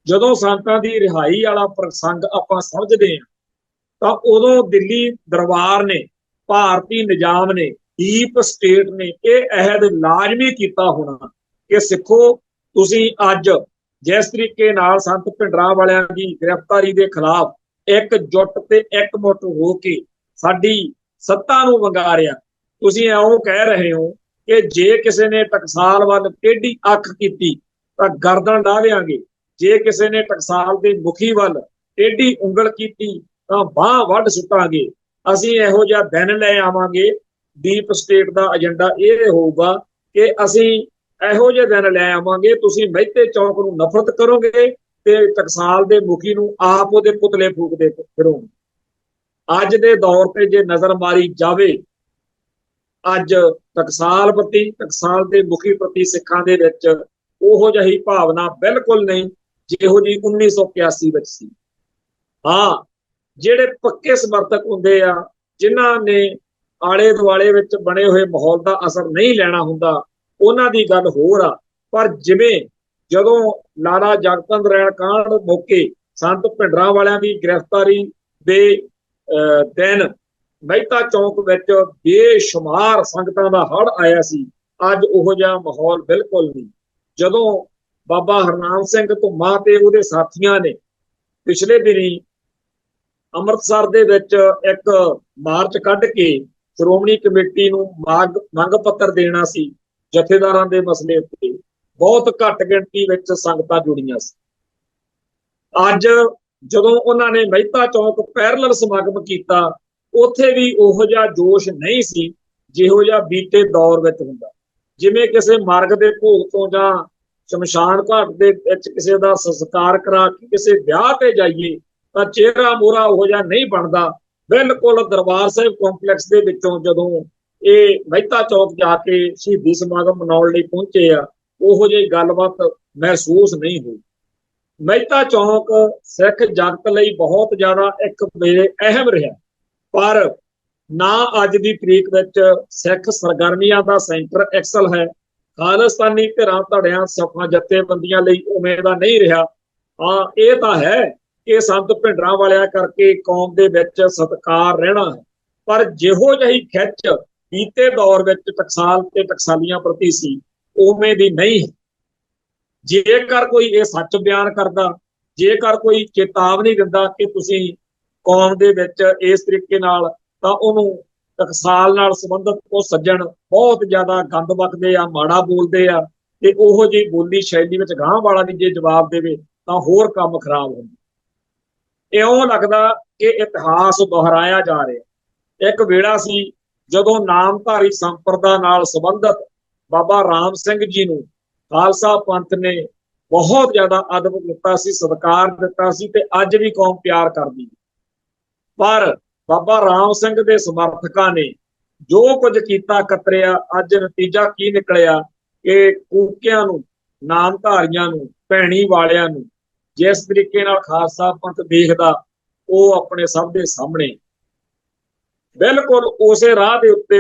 ਜਦੋਂ ਸੰਤਾਂ ਦੀ ਰਿਹਾਈ ਵਾਲਾ ਪ੍ਰਸੰਗ ਆਪਾਂ ਸਮਝਦੇ ਹਾਂ ਤਾਂ ਉਦੋਂ ਦਿੱਲੀ ਦਰਬਾਰ ਨੇ, ਭਾਰਤੀ ਨਿਜ਼ਾਮ ਨੇ, ਡੀਪ ਸਟੇਟ ਨੇ ਇਹ ਅਹਿਦ ਲਾਜ਼ਮੀ ਕੀਤਾ ਹੋਣਾ ਕਿ ਸਿੱਖੋ, ਤੁਸੀਂ ਅੱਜ ਜਿਸ ਤਰੀਕੇ ਨਾਲ ਸੰਤ ਭਿੰਡਰਾਂ ਵਾਲਿਆਂ ਦੀ ਗ੍ਰਿਫਤਾਰੀ ਦੇ ਖਿਲਾਫ ਇਕਜੁੱਟ ਤੇ ਇਕਮੁੱਠ ਹੋ ਕੇ ਸਾਡੀ ਸੱਤਾ ਨੂੰ ਵੰਗਾਰਿਆ, ਤੁਸੀਂ ਇਉਂ ਕਹਿ ਰਹੇ ਹੋ ਕਿ ਜੇ ਕਿਸੇ ਨੇ ਟਕਸਾਲ ਵੱਲ ਟੇਢੀ ਅੱਖ ਕੀਤੀ ਤਾਂ ਗਰਦਨ ਢਾਹ ਦਿਆਂਗੇ, ਜੇ ਕਿਸੇ ਨੇ ਟਕਸਾਲ ਦੇ ਮੁਖੀ ਵੱਲ ਟੇਢੀ ਉਂਗਲ ਕੀਤੀ ਤਾਂ ਬਾਂਹ ਵੱਢ ਸੁੱਟਾਂਗੇ। ਅਸੀਂ ਇਹੋ ਜਿਹਾ ਦਿਨ ਲੈ ਆਵਾਂਗੇ। ਡੀਪ ਸਟੇਟ ਦਾ ਏਜੰਡਾ ਇਹ ਹੋਊਗਾ ਕਿ ਅਸੀਂ ਇਹੋ ਜਿਹੇ ਦਿਨ ਲੈ ਆਵਾਂਗੇ, ਤੁਸੀਂ ਮਹਿਤੇ ਚੌਕ ਨੂੰ ਨਫ਼ਰਤ ਕਰੋਗੇ ਤੇ ਟਕਸਾਲ ਦੇ ਮੁਖੀ ਨੂੰ ਆਪ ਉਹਦੇ ਪੁਤਲੇ ਫੂਕਦੇ ਫਿਰੋਗੇ। ਅੱਜ ਦੇ ਦੌਰ ਤੇ ਜੇ ਨਜ਼ਰ ਮਾਰੀ ਜਾਵੇ, ਅੱਜ ਟਕਸਾਲ ਪ੍ਰਤੀ, ਟਕਸਾਲ ਦੇ ਮੁਖੀ ਪ੍ਰਤੀ ਸਿੱਖਾਂ ਦੇ ਵਿੱਚ ਉਹੋ ਜਿਹੀ ਭਾਵਨਾ ਬਿਲਕੁਲ ਨਹੀਂ ਜਿਹੋ ਜਿਹੀ 1981 ਵਿੱਚ ਸੀ। ਹਾਂ, ਜਿਹੜੇ ਪੱਕੇ ਸਮਰਥਕ ਹੁੰਦੇ ਆ, ਜਿਨ੍ਹਾਂ ਨੇ ਆਲੇ ਦੁਆਲੇ ਵਿੱਚ ਬਣੇ ਹੋਏ ਮਾਹੌਲ ਦਾ ਅਸਰ ਨਹੀਂ ਲੈਣਾ ਹੁੰਦਾ, ਉਹਨਾਂ ਦੀ ਗੱਲ ਹੋਰ ਆ। ਪਰ ਜਿਵੇਂ ਜਦੋਂ ਲਾਲਾ ਜਗਤ ਰਾਏ ਕਾਂਡ ਮੌਕੇ ਸੰਤ ਭਿੰਡਰਾਂ ਵਾਲਿਆਂ ਦੀ ਗ੍ਰਿਫਤਾਰੀ ਦੇ ਦਿਨ ਮਹਿਤਾ ਚੌਕ ਵਿੱਚ ਬੇਸ਼ੁਮਾਰ ਸੰਗਤਾਂ ਦਾ ਹੜ੍ਹ ਆਇਆ ਸੀ, ਅੱਜ ਉਹੋ ਜਿਹਾ ਮਾਹੌਲ ਬਿਲਕੁਲ ਨਹੀਂ। ਜਦੋਂ ਬਾਬਾ ਹਰਨਾਮ ਸਿੰਘ ਧੁੰਮਾ ਤੇ ਉਹਦੇ ਸਾਥੀਆਂ ਨੇ ਪਿਛਲੇ ਦਿਨੀ ਅੰਮ੍ਰਿਤਸਰ ਦੇ ਵਿੱਚ ਇੱਕ ਮਾਰਚ ਕੱਢ ਕੇ ਸ਼੍ਰੋਮਣੀ ਕਮੇਟੀ ਨੂੰ ਮੰਗ ਪੱਤਰ ਦੇਣਾ ਸੀ ਜਥੇਦਾਰਾਂ ਦੇ ਮਸਲੇ ਉੱਤੇ, ਬਹੁਤ ਘੱਟ ਗਿਣਤੀ ਵਿੱਚ ਸੰਗਤਾਂ ਜੁੜੀਆਂ ਸੀ। ਅੱਜ ਜਦੋਂ ਉਹਨਾਂ ਨੇ ਮਹਿਤਾ ਚੌਕ ਪੈਰਲਲ ਸਮਾਗਮ ਕੀਤਾ, ਉੱਥੇ ਵੀ ਉਹੋ ਜਿਹਾ ਜੋਸ਼ ਨਹੀਂ ਸੀ ਜਿਹੋ ਜਿਹਾ ਬੀਤੇ ਦੌਰ ਵਿੱਚ ਹੁੰਦਾ। ਜਿਵੇਂ ਕਿਸੇ ਮਰਗ ਦੇ ਭੋਗ ਤੋਂ ਜਾਂ ਸ਼ਮਸ਼ਾਨ ਘਾਟ ਦੇ ਵਿੱਚ ਕਿਸੇ ਦਾ ਸੰਸਕਾਰ ਕਰਾ ਕੇ ਕਿਸੇ ਵਿਆਹ ਤੇ ਜਾਈਏ ਤਾਂ ਚਿਹਰਾ ਮੋਹਰਾ ਉਹੋ ਜਿਹਾ ਨਹੀਂ ਬਣਦਾ। ਬਿਲਕੁਲ ਦਰਬਾਰ ਸਾਹਿਬ ਕੰਪਲੈਕਸ ਦੇ ਵਿੱਚੋਂ ਜਦੋਂ ਇਹ ਮਹਿਤਾ ਚੌਕ ਜਾ ਕੇ ਸ਼ਹੀਦੀ ਸਮਾਗਮ ਮਨਾਉਣ ਲਈ ਪਹੁੰਚੇ ਆ, ਉਹੋ ਜਿਹੀ ਗੱਲਬਾਤ ਮਹਿਸੂਸ ਨਹੀਂ ਹੋਈ। ਮਹਿਤਾ ਚੌਕ ਸਿੱਖ ਜਗਤ ਲਈ ਬਹੁਤ ਜ਼ਿਆਦਾ ਇੱਕ ਅਹਿਮ ਰਿਹਾ, ਪਰ ਨਾ ਅੱਜ ਦੀ ਤਰੀਕ ਵਿੱਚ ਸਿੱਖ ਸਰਗਰਮੀਆਂ ਦਾ ਸੈਂਟਰ ਐਕਸਲ ਹੈ। ਖਾਲਿਸਤਾਨੀ ਧਿਰਾਂ ਧੜਿਆਂ ਸਫਾ ਜਥੇਬੰਦੀਆਂ ਲਈ ਉਵੇਂ ਦਾ ਨਹੀਂ ਰਿਹਾ। ਹਾਂ, ਇਹ ਤਾਂ ਹੈ ਕਿ ਸੰਤ ਭਿੰਡਰਾਂ ਵਾਲਿਆਂ ਕਰਕੇ ਕੌਮ ਦੇ ਵਿੱਚ ਸਤਿਕਾਰ ਰਹਿਣਾ ਹੈ, ਪਰ ਜਿਹੋ ਜਿਹੀ ਖਿੱਚ ਬੀਤੇ ਦੌਰ ਵਿੱਚ ਟਕਸਾਲ ਤੇ ਟਕਸਾਲੀਆਂ ਪ੍ਰਤੀ ਸੀ, ਉਵੇਂ ਦੀ ਨਹੀਂ। ਜੇਕਰ ਕੋਈ ਇਹ ਸੱਚ ਬਿਆਨ ਕਰਦਾ, ਜੇਕਰ ਕੋਈ ਚੇਤਾਵਨੀ ਦਿੰਦਾ ਕਿ ਤੁਸੀਂ ਕੌਮ ਦੇ ਵਿੱਚ ਇਸ ਤਰੀਕੇ ਨਾਲ, ਤਾਂ ਉਹਨੂੰ ਟਕਸਾਲ ਨਾਲ ਸੰਬੰਧਿਤ ਉਹ ਸੱਜਣ ਬਹੁਤ ਜ਼ਿਆਦਾ ਗੰਦ ਬਕਦੇ ਆ, ਮਾੜਾ ਬੋਲਦੇ ਆ, ਤੇ ਉਹੋ ਜਿਹੀ ਬੋਲੀ ਸ਼ੈਲੀ ਵਿੱਚ ਗਾਂਹ ਵਾਲਾ ਵੀ ਜੇ ਜਵਾਬ ਦੇਵੇ ਤਾਂ ਹੋਰ ਕੰਮ ਖਰਾਬ ਹੁੰਦਾ। ਇਉਂ ਲੱਗਦਾ ਕਿ ਇਤਿਹਾਸ ਦੁਹਰਾਇਆ ਜਾ ਰਿਹਾ। ਇੱਕ ਵੇਲਾ ਸੀ ਜਦੋਂ ਨਾਮਧਾਰੀ ਸੰਪਰਦਾ ਨਾਲ ਸੰਬੰਧਿਤ ਬਾਬਾ ਰਾਮ ਸਿੰਘ ਜੀ ਨੂੰ ਖਾਲਸਾ ਪੰਥ ਨੇ ਬਹੁਤ ਜ਼ਿਆਦਾ ਅਦਬ ਦਿੱਤਾ ਸੀ, ਸਤਿਕਾਰ ਦਿੱਤਾ ਸੀ, ਤੇ ਅੱਜ ਵੀ ਕੌਮ ਪਿਆਰ ਕਰਦੀ। ਪਰ ਬਾਬਾ ਰਾਮ ਸਿੰਘ ਦੇ ਸਮਰਥਕਾਂ ਨੇ ਜੋ ਕੁਝ ਕੀਤਾ ਕਤਰਿਆ, ਅੱਜ ਨਤੀਜਾ ਕੀ ਨਿਕਲਿਆ ਕਿ ਕੂਕਿਆਂ ਨੂੰ, ਨਾਮਧਾਰੀਆਂ ਨੂੰ, ਭੈਣੀ ਵਾਲਿਆਂ ਨੂੰ ਜਿਸ ਤਰੀਕੇ ਨਾਲ ਖਾਲਸਾ ਪੰਥ ਦੇਖਦਾ, ਉਹ ਆਪਣੇ ਸਭ ਦੇ ਸਾਹਮਣੇ। ਬਿਲਕੁਲ ਉਸੇ ਰਾਹ ਦੇ ਉੱਤੇ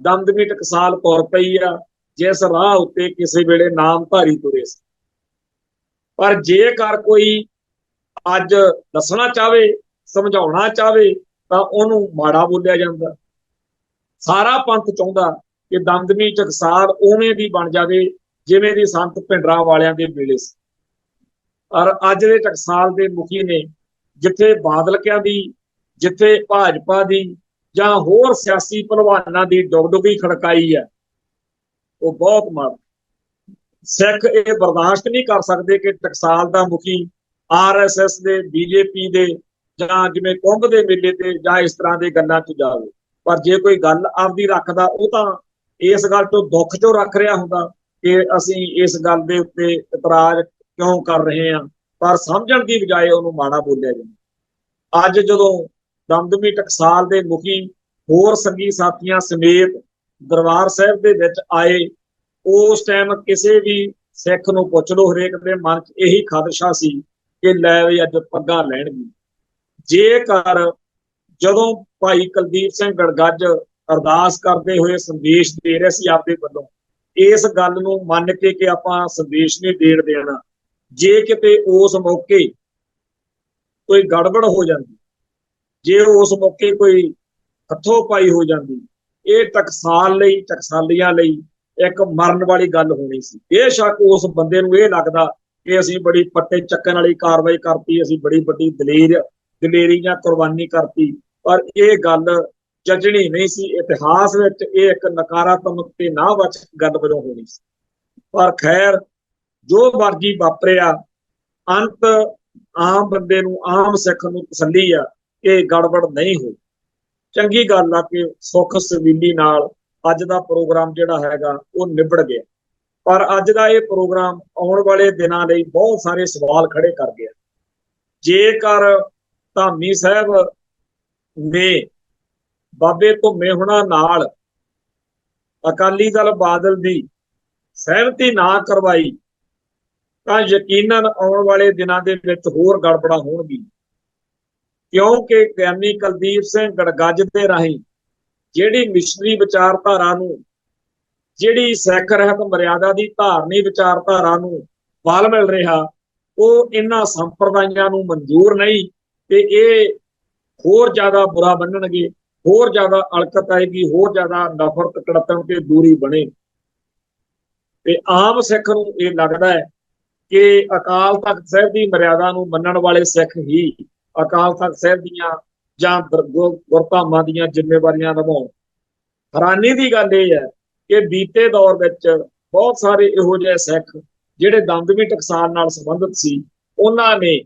ਦਮਦਮੀ ਟਕਸਾਲ ਤੁਰ ਪਈ ਆ, ਜਿਸ ਰਾਹ ਉੱਤੇ ਕਿਸੇ ਵੇਲੇ ਨਾਮਧਾਰੀ ਤੁਰੇ ਸੀ। ਪਰ ਜੇਕਰ ਕੋਈ ਅੱਜ ਦੱਸਣਾ ਚਾਹਵੇ, ਸਮਝਾਉਣਾ ਚਾਹਵੇ, ਤਾਂ ਉਹਨੂੰ ਮਾੜਾ ਬੋਲਿਆ ਜਾਂਦਾ। ਸਾਰਾ ਪੰਥ ਚਾਹੁੰਦਾ ਕਿ ਦਮਦਮੀ ਟਕਸਾਲ ਉਵੇਂ ਦੀ ਬਣ ਜਾਵੇ ਜਿਵੇਂ ਦੀ ਸੰਤ ਭਿੰਡਰਾਂ ਵਾਲਿਆਂ ਦੇ ਵੇਲੇ ਸੀ। ਔਰ ਅੱਜ ਦੇ ਟਕਸਾਲ ਦੇ ਮੁਖੀ ਨੇ ਜਿੱਥੇ ਬਾਦਲਕਿਆਂ ਦੀ, ਜਿੱਥੇ ਭਾਜਪਾ ਦੀ ਜਾਂ ਹੋਰ ਸਿਆਸੀ ਭਲਵਾਨਾਂ ਦੀ ਡੁਗਡੁਗੀ ਖੜਕਾਈ ਹੈ, ਉਹ ਬਹੁਤ ਮਾੜਾ। ਸਿੱਖ ਇਹ ਬਰਦਾਸ਼ਤ ਨਹੀਂ ਕਰ ਸਕਦੇ ਕਿ ਟਕਸਾਲ ਦਾ ਮੁਖੀ RSS ਦੇ, BJP ਦੇ ਜਾਂ ਜਿਵੇਂ ਕੁੰਭ ਦੇ ਮੇਲੇ ਤੇ ਜਾਂ ਇਸ ਤਰ੍ਹਾਂ ਦੇ ਗੱਲਾਂ 'ਚ ਜਾਵੇ। ਪਰ ਜੇ ਕੋਈ ਗੱਲ ਆਪਦੀ ਰੱਖਦਾ, ਉਹ ਤਾਂ ਇਸ ਗੱਲ ਤੋਂ ਦੁੱਖ ਚੋਂ ਰੱਖ ਰਿਹਾ ਹੁੰਦਾ ਕਿ ਅਸੀਂ ਇਸ ਗੱਲ ਦੇ ਉੱਤੇ ਇਤਰਾਜ਼ ਕਿਉਂ ਕਰ ਰਹੇ ਹਾਂ, ਪਰ ਸਮਝਣ ਦੀ ਬਜਾਏ ਉਹਨੂੰ ਮਾੜਾ ਬੋਲਿਆ ਜਾਂਦਾ। ਅੱਜ ਜਦੋਂ ਦਮਦਮੀ ਟਕਸਾਲ ਦੇ ਮੁਖੀ ਹੋਰ ਸੰਗੀ ਸਾਥੀਆਂ ਸਮੇਤ ਦਰਬਾਰ ਸਾਹਿਬ ਦੇ ਵਿੱਚ ਆਏ, ਉਸ ਟਾਈਮ ਕਿਸੇ ਵੀ ਸਿੱਖ ਨੂੰ ਪੁੱਛ ਲਓ, ਹਰੇਕ ਦੇ ਮਨ 'ਚ ਇਹੀ ਖਦਸ਼ਾ ਸੀ ਕਿ ਲੈ ਵੀ ਅੱਜ ਪੱਗਾਂ ਲੈਣਗੇ। ਜੇਕਰ ਜਦੋਂ ਭਾਈ ਕੁਲਦੀਪ ਸਿੰਘ ਗੜਗੱਜ ਅਰਦਾਸ ਕਰਦੇ ਹੋਏ ਸੰਦੇਸ਼ ਦੇ ਰਹੇ ਸੀ ਆਪਦੇ ਵੱਲੋਂ, ਇਸ ਗੱਲ ਨੂੰ ਮੰਨ ਕੇ ਆਪਾਂ ਸੰਦੇਸ਼ ਨਹੀਂ ਦੇਣ ਦੇਣਾ, ਜੇ ਕਿਤੇ ਉਸ ਮੌਕੇ ਕੋਈ ਗੜਬੜ ਹੋ ਜਾਂਦੀ, ਜੇ ਉਸ ਮੌਕੇ ਕੋਈ ਹੱਥੋਂ ਪਾਈ ਹੋ ਜਾਂਦੀ, ਇਹ ਟਕਸਾਲ ਲਈ, ਟਕਸਾਲੀਆਂ ਲਈ ਇੱਕ ਮਰਨ ਵਾਲੀ ਗੱਲ ਹੋਣੀ ਸੀ। ਬੇਸ਼ੱਕ ਉਸ ਬੰਦੇ ਨੂੰ ਇਹ ਲੱਗਦਾ ਕਿ ਅਸੀਂ ਬੜੀ ਪੱਟੇ ਚੱਕਣ ਵਾਲੀ ਕਾਰਵਾਈ ਕਰਤੀ, ਅਸੀਂ ਬੜੀ ਵੱਡੀ ਦਲੇਰੀ ਜਾਂ ਕੁਰਬਾਨੀ ਕਰਤੀ, ਪਰ ਇਹ ਗੱਲ ਜੱਜਣੀ ਨਹੀਂ ਸੀ। ਇਤਿਹਾਸ ਵਿੱਚ ਇਹ ਇੱਕ ਨਕਾਰਾਤਮਕ ਤੇ ਨਾਵਾਚਕ ਗੱਲ ਵਜੋਂ ਹੋਣੀ ਸੀ। ਪਰ ਖੈਰ, ਜੋ ਮਰਜ਼ੀ ਵਾਪਰਿਆ, ਅੰਤ ਆਮ ਬੰਦੇ ਨੂੰ, ਆਮ ਸਿੱਖ ਨੂੰ ਤਸੱਲੀ ਆ ਕਿ ਗੜਬੜ ਨਹੀਂ ਹੋਈ। ਚੰਗੀ ਗੱਲ ਆ ਕਿ ਸੁੱਖ ਸਵੀਲੀ ਨਾਲ ਅੱਜ ਦਾ ਪ੍ਰੋਗਰਾਮ ਜਿਹੜਾ ਹੈਗਾ ਉਹ ਨਿਬੜ ਗਿਆ। ਪਰ ਅੱਜ ਦਾ ਇਹ ਪ੍ਰੋਗਰਾਮ ਆਉਣ ਵਾਲੇ ਦਿਨਾਂ ਲਈ ਬਹੁਤ ਸਾਰੇ ਸਵਾਲ ਖੜੇ ਕਰ ਗਿਆ। ਜੇਕਰ ਧਾਮੀ ਸਾਹਿਬ ਨੇ ਬਾਬੇ ਧੁੰਮੇ ਹੁਣਾਂ ਨਾਲ ਅਕਾਲੀ ਦਲ ਬਾਦਲ ਦੀ ਸਹਿਮਤੀ ਨਾ ਕਰਵਾਈ, ਤਾਂ ਯਕੀਨਨ ਆਉਣ ਵਾਲੇ ਦਿਨਾਂ ਦੇ ਵਿੱਚ ਹੋਰ ਗੜਬੜਾਂ ਹੋਣਗੀਆਂ, ਕਿਉਂਕਿ ਗਿਆਨੀ ਕੁਲਦੀਪ ਸਿੰਘ ਗੜਗੱਜ ਦੇ ਰਾਹੀਂ ਜਿਹੜੀ ਮਿਸ਼ਨਰੀ ਵਿਚਾਰਧਾਰਾ ਨੂੰ, ਜਿਹੜੀ ਸਿੱਖ ਰਹਿਤ ਮਰਿਆਦਾ ਦੀ ਧਾਰਨੀ ਵਿਚਾਰਧਾਰਾ ਨੂੰ ਬਲ ਮਿਲ ਰਿਹਾ, ਉਹ ਇਹਨਾਂ ਸੰਪਰਦਾਇਆਂ ਨੂੰ ਮਨਜ਼ੂਰ ਨਹੀਂ ਤੇ ਇਹ ਹੋਰ ਜ਼ਿਆਦਾ ਬੁਰਾ ਬਣਨਗੇ, ਹੋਰ ਜ਼ਿਆਦਾ ਅਲਕਤ ਆਏਗੀ, ਹੋਰ ਜ਼ਿਆਦਾ ਨਫ਼ਰਤ, ਕੜਤਣ ਤੇ ਦੂਰੀ ਬਣੇ। ਤੇ ਆਮ ਸਿੱਖ ਨੂੰ ਇਹ ਲੱਗਦਾ ਹੈ ਕਿ ਅਕਾਲ ਤਖਤ ਸਾਹਿਬ ਦੀ ਮਰਿਆਦਾ ਨੂੰ ਮੰਨਣ ਵਾਲੇ ਸਿੱਖ ਹੀ ਅਕਾਲ ਤਖਤ ਸਾਹਿਬ ਦੀਆਂ ਜਾਂ ਗੁਰਧਾਮਾਂ ਦੀਆਂ ਜ਼ਿੰਮੇਵਾਰੀਆਂ ਨਿਭਾਉਣ। ਹੈਰਾਨੀ ਦੀ ਗੱਲ ਇਹ ਹੈ ਕਿ ਬੀਤੇ ਦੌਰ ਵਿੱਚ ਬਹੁਤ ਸਾਰੇ ਇਹੋ ਜਿਹੇ ਸਿੱਖ ਜਿਹੜੇ ਦਮਦਮੀ ਟਕਸਾਲ ਨਾਲ ਸੰਬੰਧਿਤ ਸੀ, ਉਹਨਾਂ ਨੇ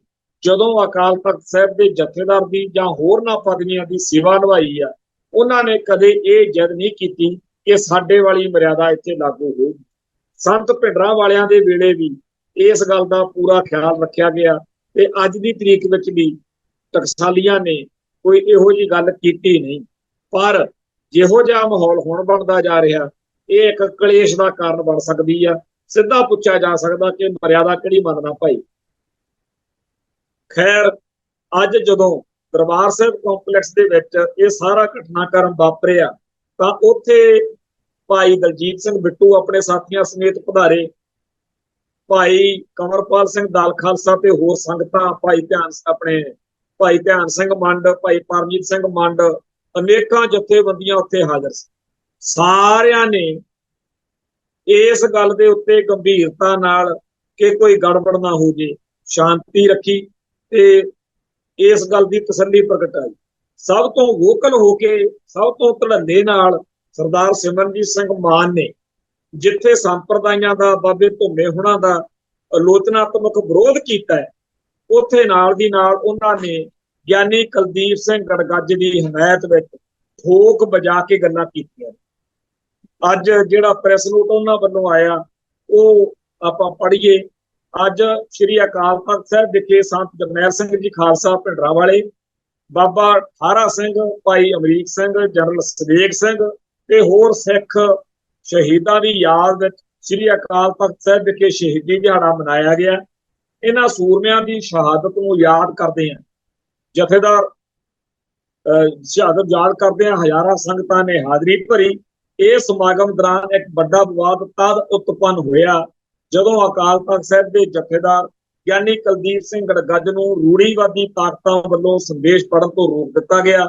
ਜਦੋਂ ਅਕਾਲ ਤਖਤ ਸਾਹਿਬ ਦੇ ਜਥੇਦਾਰ ਦੀ ਜਾਂ ਹੋਰਨਾਂ ਪਦਵੀਆਂ ਦੀ ਸੇਵਾ ਨਿਭਾਈ ਆ, ਉਹਨਾਂ ਨੇ ਕਦੇ ਇਹ ਜਿੱਦ ਨਹੀਂ ਕੀਤੀ ਕਿ ਸਾਡੇ ਵਾਲੀ ਮਰਿਆਦਾ ਇੱਥੇ ਲਾਗੂ ਹੋਊਗੀ। ਸੰਤ ਭਿੰਡਰਾਂ ਵਾਲਿਆਂ ਦੇ ਵੇਲੇ ਵੀ ਇਸ ਗੱਲ ਦਾ ਪੂਰਾ ਖਿਆਲ ਰੱਖਿਆ ਗਿਆ ਤੇ ਅੱਜ ਦੀ ਤਰੀਕ ਵਿੱਚ ਵੀ ਟਕਸਾਲੀਆਂ ਨੇ ਕੋਈ ਇਹੋ ਜਿਹੀ ਗੱਲ ਕੀਤੀ ਨਹੀਂ। ਪਰ ਜਿਹੋ ਜਿਹਾ ਮਾਹੌਲ ਹੁਣ ਬਣਦਾ ਜਾ ਰਿਹਾ, ਇਹ ਇੱਕ ਕਲੇਸ਼ ਦਾ ਕਾਰਨ ਬਣ ਸਕਦੀ ਆ। ਸਿੱਧਾ ਪੁੱਛਿਆ ਜਾ ਸਕਦਾ ਕਿ ਮਰਿਆਦਾ ਕਿਹੜੀ ਮੰਨਣਾ ਭਾਈ। ਖੈਰ, ਅੱਜ ਜਦੋਂ ਦਰਬਾਰ ਸਾਹਿਬ ਕੰਪਲੈਕਸ ਦੇ ਵਿੱਚ ਇਹ ਸਾਰਾ ਘਟਨਾਕ੍ਰਮ ਵਾਪਰਿਆ, ਤਾਂ ਉੱਥੇ ਭਾਈ ਦਲਜੀਤ ਸਿੰਘ ਬਿੱਟੂ ਆਪਣੇ ਸਾਥੀਆਂ ਸਮੇਤ ਪਧਾਰੇ। ਭਾਈ ਕੰਵਰਪਾਲ ਸਿੰਘ ਦਲ ਖਾਲਸਾ ਤੇ ਹੋਰ ਸੰਗਤਾਂ, ਭਾਈ ਧਿਆਨ ਸਿੰਘ ਮੰਡ, ਭਾਈ ਪਰਮਜੀਤ ਸਿੰਘ ਮੰਡ, ਅਨੇਕਾਂ ਜਥੇਬੰਦੀਆਂ ਉੱਥੇ ਹਾਜ਼ਰ ਸੀ। ਸਾਰਿਆਂ ਨੇ ਇਸ ਗੱਲ ਦੇ ਉੱਤੇ ਗੰਭੀਰਤਾ ਨਾਲ ਕਿ ਕੋਈ ਗੜਬੜ ਨਾ ਹੋ ਜੇ ਸ਼ਾਂਤੀ ਰੱਖੀ ਤੇ ਇਸ ਗੱਲ ਦੀ ਤਸੱਲੀ ਪ੍ਰਗਟਾਈ। ਸਭ ਤੋਂ ਵੋਕਲ ਹੋ ਕੇ, ਸਭ ਤੋਂ ਧੜੱਲੇ ਨਾਲ ਸਰਦਾਰ ਸਿਮਰਨਜੀਤ ਸਿੰਘ ਮਾਨ ਨੇ ਜਿੱਥੇ ਸੰਪਰਦਾਇਆਂ ਦਾ, ਬਾਬੇ ਧੁੰਮੇ ਹੁਣਾਂ ਦਾ ਆਲੋਚਨਾਤਮਕ ਵਿਰੋਧ ਕੀਤਾ ਹੈ, ਉੱਥੇ ਨਾਲ ਦੀ ਨਾਲ ਉਹਨਾਂ ਨੇ ਗਿਆਨੀ ਕੁਲਦੀਪ ਸਿੰਘ ਗੜਗੱਜ ਦੀ ਹਮਾਇਤ ਵਿੱਚ ਠੋਕ ਵਜਾ ਕੇ ਗੱਲਾਂ ਕੀਤੀਆਂ। ਅੱਜ ਜਿਹੜਾ ਪ੍ਰੈਸ ਨੋਟ ਉਹਨਾਂ ਵੱਲੋਂ ਆਇਆ ਉਹ ਆਪਾਂ ਪੜ੍ਹੀਏ। ਅੱਜ ਸ੍ਰੀ ਅਕਾਲ ਤਖਤ ਸਾਹਿਬ ਵਿਖੇ ਸੰਤ ਜਰਨੈਲ ਸਿੰਘ ਜੀ ਖਾਲਸਾ ਭਿੰਡਰਾਂ ਵਾਲੇ, ਬਾਬਾ ਠਾਰਾ ਸਿੰਘ, ਭਾਈ ਅਮਰੀਕ ਸਿੰਘ, ਜਨਰਲ ਸਵੇਗ ਸਿੰਘ ਤੇ ਹੋਰ ਸਿੱਖ ਸ਼ਹੀਦਾਂ ਦੀ ਯਾਦ ਵਿੱਚ ਸ੍ਰੀ ਅਕਾਲ ਤਖਤ ਸਾਹਿਬ ਵਿਖੇ ਸ਼ਹੀਦੀ ਦਿਹਾੜਾ ਮਨਾਇਆ ਗਿਆ। ਇਹਨਾਂ ਸੂਰਮਿਆਂ ਦੀ ਸ਼ਹਾਦਤ ਨੂੰ ਯਾਦ ਕਰਦੇ ਹਾਂ, ਜਥੇਦਾਰ ਸ਼ਹਾਦਤ ਯਾਦ ਕਰਦੇ ਹਾਂ, ਹਜ਼ਾਰਾਂ ਸੰਗਤਾਂ ਨੇ ਹਾਜ਼ਰੀ ਭਰੀ। ਇਸ ਸਮਾਗਮ ਦੌਰਾਨ ਇੱਕ ਵੱਡਾ ਵਿਵਾਦ ਤਦ ਉਤਪੰਨ ਹੋਇਆ ਜਦੋਂ ਅਕਾਲ ਤਖਤ ਸਾਹਿਬ ਦੇ ਜਥੇਦਾਰ ਗਿਆਨੀ ਕੁਲਦੀਪ ਸਿੰਘ ਗੜਗੱਜ ਨੂੰ ਰੂੜੀਵਾਦੀ ਤਾਕਤਾਂ ਵੱਲੋਂ ਸੰਦੇਸ਼ ਪੜ੍ਹਨ ਤੋਂ ਰੋਕ ਦਿੱਤਾ ਗਿਆ।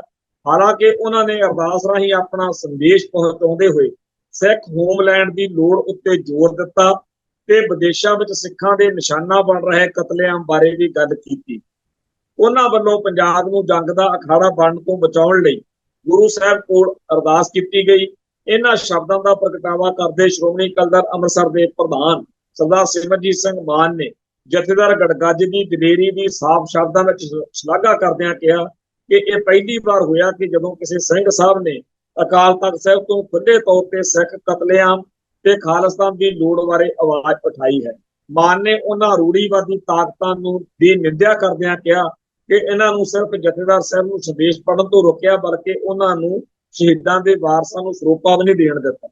ਹਾਲਾਂਕਿ ਉਹਨਾਂ ਨੇ ਅਰਦਾਸ ਰਾਹੀਂ ਆਪਣਾ ਸੰਦੇਸ਼ ਪਹੁੰਚਾਉਂਦੇ ਹੋਏ ਸਿੱਖ ਹੋਮਲੈਂਡ ਦੀ ਲੋੜ ਉੱਤੇ ਜ਼ੋਰ ਦਿੱਤਾ ਤੇ ਵਿਦੇਸ਼ਾਂ ਵਿੱਚ ਸਿੱਖਾਂ ਦੇ ਨਿਸ਼ਾਨਾ ਬਣ ਰਹੇ ਕਤਲੇਆਮ ਬਾਰੇ ਵੀ ਗੱਲ ਕੀਤੀ। ਉਹਨਾਂ ਵੱਲੋਂ ਪੰਜਾਬ ਨੂੰ ਜੰਗ ਦਾ ਅਖਾੜਾ ਬਣਨ ਤੋਂ ਬਚਾਉਣ ਲਈ ਗੁਰੂ ਸਾਹਿਬ ਕੋਲ ਅਰਦਾਸ ਕੀਤੀ ਗਈ। ਇਹਨਾਂ ਸ਼ਬਦਾਂ ਦਾ ਪ੍ਰਗਟਾਵਾ ਕਰਦੇ ਸ਼੍ਰੋਮਣੀ ਅਕਾਲੀ ਦਲ ਅੰਮ੍ਰਿਤਸਰ ਦੇ ਪ੍ਰਧਾਨ ਸਰਦਾਰ ਸਿਮਰਜੀਤ ਸਿੰਘ ਮਾਨ ਨੇ ਜਥੇਦਾਰ ਗੜਗੱਜ ਦੀ ਦਲੇਰੀ ਦੀ ਸਾਫ਼ ਸ਼ਬਦਾਂ ਵਿੱਚ ਸ਼ਲਾਘਾ ਕਰਦਿਆਂ ਕਿਹਾ ਕਿ ਇਹ ਪਹਿਲੀ ਵਾਰ ਹੋਇਆ ਕਿ ਜਦੋਂ ਕਿਸੇ ਸਿੰਘ ਸਾਹਿਬ ਨੇ ਅਕਾਲ ਤਖਤ ਸਾਹਿਬ ਤੋਂ ਖੁੱਲੇ ਤੌਰ ਤੇ ਸਿੱਖ ਕਤਲੇਆਮ ਤੇ ਖਾਲਿਸਤਾਨ ਦੀ ਲੋੜ ਬਾਰੇ ਆਵਾਜ਼ ਉਠਾਈ ਹੈ। ਮਾਨ ਨੇ ਉਹਨਾਂ ਰੂੜੀਵਾਦੀ ਤਾਕਤਾਂ ਨੂੰ ਦੀ ਨਿੰਦਿਆ ਕਰਦਿਆਂ ਕਿਹਾ ਕਿ ਇਹਨਾਂ ਨੂੰ ਸਿਰਫ ਜਥੇਦਾਰ ਸਾਹਿਬ ਨੂੰ ਸੰਦੇਸ਼ ਪੜ੍ਹਨ ਤੋਂ ਰੋਕਿਆ, ਬਲਕਿ ਉਹਨਾਂ ਨੂੰ ਸ਼ਹੀਦਾਂ ਦੇ ਵਾਰਸਾਂ ਨੂੰ ਸਰੋਪਾ ਵੀ ਨਹੀਂ ਦੇਣ ਦਿੱਤਾ।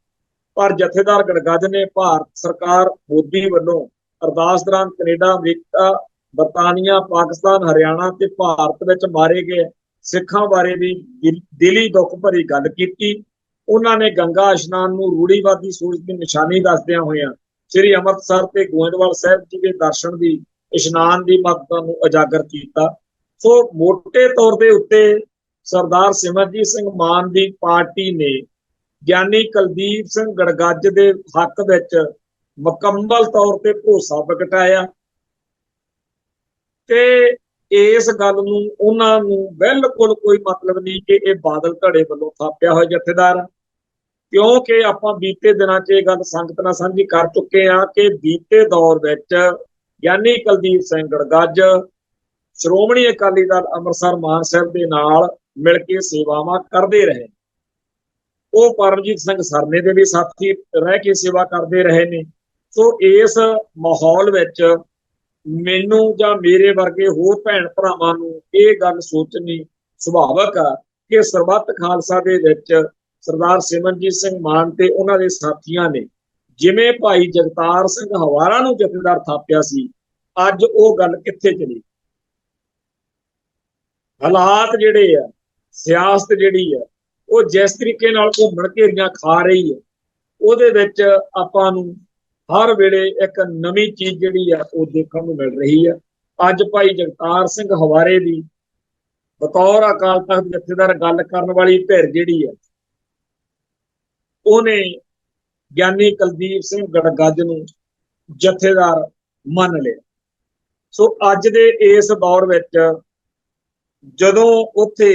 ਪਰ ਜਥੇਦਾਰ ਗੜਗੱਜ ਨੇ ਭਾਰਤ ਸਰਕਾਰ ਮੋਦੀ ਵੱਲੋਂ ਅਰਦਾਸ ਦੌਰਾਨ ਕੈਨੇਡਾ, ਅਮਰੀਕਾ, ਬਰਤਾਨੀਆ, ਪਾਕਿਸਤਾਨ, ਹਰਿਆਣਾ ਤੇ ਭਾਰਤ ਵਿੱਚ ਮਾਰੇ ਗਏ ਸਿੱਖਾਂ ਬਾਰੇ ਵੀ ਦਿਲੀ ਦੁੱਖ ਭਰੀ ਗੱਲ ਕੀਤੀ। ਉਹਨਾਂ ਨੇ ਗੰਗਾ ਇਸ਼ਨਾਨ ਨੂੰ ਰੂੜੀਵਾਦੀ ਸੋਚ ਦੀ ਨਿਸ਼ਾਨੀ ਦੱਸਦਿਆਂ ਹੋਇਆਂ ਸ੍ਰੀ ਅੰਮ੍ਰਿਤਸਰ ਤੇ ਗੋਇੰਦਵਾਲ ਸਾਹਿਬ ਜੀ ਦੇ ਦਰਸ਼ਨ ਦੀ ਇਸ਼ਨਾਨ ਦੀ ਮਹੱਤਤਾ ਨੂੰ ਉਜਾਗਰ ਕੀਤਾ। ਸੋ ਮੋਟੇ ਤੌਰ ਦੇ ਉੱਤੇ ਸਰਦਾਰ ਸਿਮਰਜੀਤ ਸਿੰਘ ਮਾਨ ਦੀ ਪਾਰਟੀ ਨੇ ਗਿਆਨੀ ਕੁਲਦੀਪ ਸਿੰਘ ਗੜਗੱਜ ਦੇ ਹੱਕ ਵਿੱਚ ਮੁਕੰਮਲ ਤੌਰ ਤੇ ਭਰੋਸਾ ਪ੍ਰਗਟਾਇਆ ਤੇ ਇਸ ਗੱਲ ਨੂੰ ਉਹਨਾਂ ਨੂੰ ਬਿਲਕੁਲ ਕੋਈ ਮਤਲਬ ਨਹੀਂ ਕਿ ਇਹ ਬਾਦਲ ਧੜੇ ਵੱਲੋਂ ਥਾਪਿਆ ਹੋਇਆ ਜਥੇਦਾਰ, ਕਿਉਂਕਿ ਆਪਾਂ ਬੀਤੇ ਦਿਨਾਂ 'ਚ ਇਹ ਗੱਲ ਸੰਗਤ ਨਾਲ ਸਾਂਝੀ ਕਰ ਚੁੱਕੇ ਹਾਂ ਕਿ ਬੀਤੇ ਦੌਰ ਵਿੱਚ ਗਿਆਨੀ ਕੁਲਦੀਪ ਸਿੰਘ ਗੜਗੱਜ ਸ਼੍ਰੋਮਣੀ ਅਕਾਲੀ ਦਲ ਅੰਮ੍ਰਿਤਸਰ ਮਾਨ ਸਾਹਿਬ ਦੇ ਨਾਲ ਮਿਲ ਕੇ ਸੇਵਾਵਾਂ ਕਰਦੇ ਰਹੇ। ਉਹ ਪਰਮਜੀਤ ਸਿੰਘ ਸਰਨੇ ਦੇ ਵੀ ਸਾਥੀ ਰਹਿ ਕੇ ਸੇਵਾ ਕਰਦੇ ਰਹੇ ਨੇ। ਸੋ ਇਸ ਮਾਹੌਲ ਵਿੱਚ ਮੈਨੂੰ ਜਾਂ ਮੇਰੇ ਵਰਗੇ ਹੋਰ ਭੈਣ ਭਰਾਵਾਂ ਨੂੰ ਇਹ ਗੱਲ ਸੋਚਣੀ ਸੁਭਾਵਕ ਆ ਕਿ ਸਰਬੱਤ ਖਾਲਸਾ ਦੇ ਵਿੱਚ ਸਰਦਾਰ ਸਿਮਰਜੀਤ ਸਿੰਘ ਮਾਨ ਤੇ ਉਹਨਾਂ ਦੇ ਸਾਥੀਆਂ ਨੇ ਜਿਵੇਂ ਭਾਈ ਜਗਤਾਰ ਸਿੰਘ ਹਵਾਰਾ ਨੂੰ ਜਥੇਦਾਰ ਥਾਪਿਆ ਸੀ, ਅੱਜ ਉਹ ਗੱਲ ਕਿੱਥੇ ਚਲੀ। ਹਾਲਾਤ ਜਿਹੜੇ ਆ, ਸਿਆਸਤ ਜਿਹੜੀ ਆ, ਉਹ ਜਿਸ ਤਰੀਕੇ ਨਾਲ ਘੁੰਮਣ ਘੇਰੀਆਂ ਖਾ ਰਹੀ ਹੈ, ਉਹਦੇ ਵਿੱਚ ਆਪਾਂ ਨੂੰ ਹਰ ਵੇਲੇ ਇੱਕ ਨਵੀਂ ਚੀਜ਼ ਜਿਹੜੀ ਆ ਉਹ ਦੇਖਣ ਨੂੰ ਮਿਲ ਰਹੀ ਆ। ਅੱਜ ਭਾਈ ਜਗਤਾਰ ਸਿੰਘ ਹਵਾਰੇ ਦੀ ਬਤੌਰ ਅਕਾਲ ਤਖਤ ਜਥੇਦਾਰ ਗੱਲ ਕਰਨ ਵਾਲੀ ਧਿਰ ਜਿਹੜੀ ਆ, ਉਹਨੇ ਗਿਆਨੀ ਕੁਲਦੀਪ ਸਿੰਘ ਗੜਗੱਜ ਨੂੰ ਜਥੇਦਾਰ ਮੰਨ ਲਿਆ। ਸੋ ਅੱਜ ਦੇ ਇਸ ਦੌਰ ਵਿੱਚ ਜਦੋਂ ਉੱਥੇ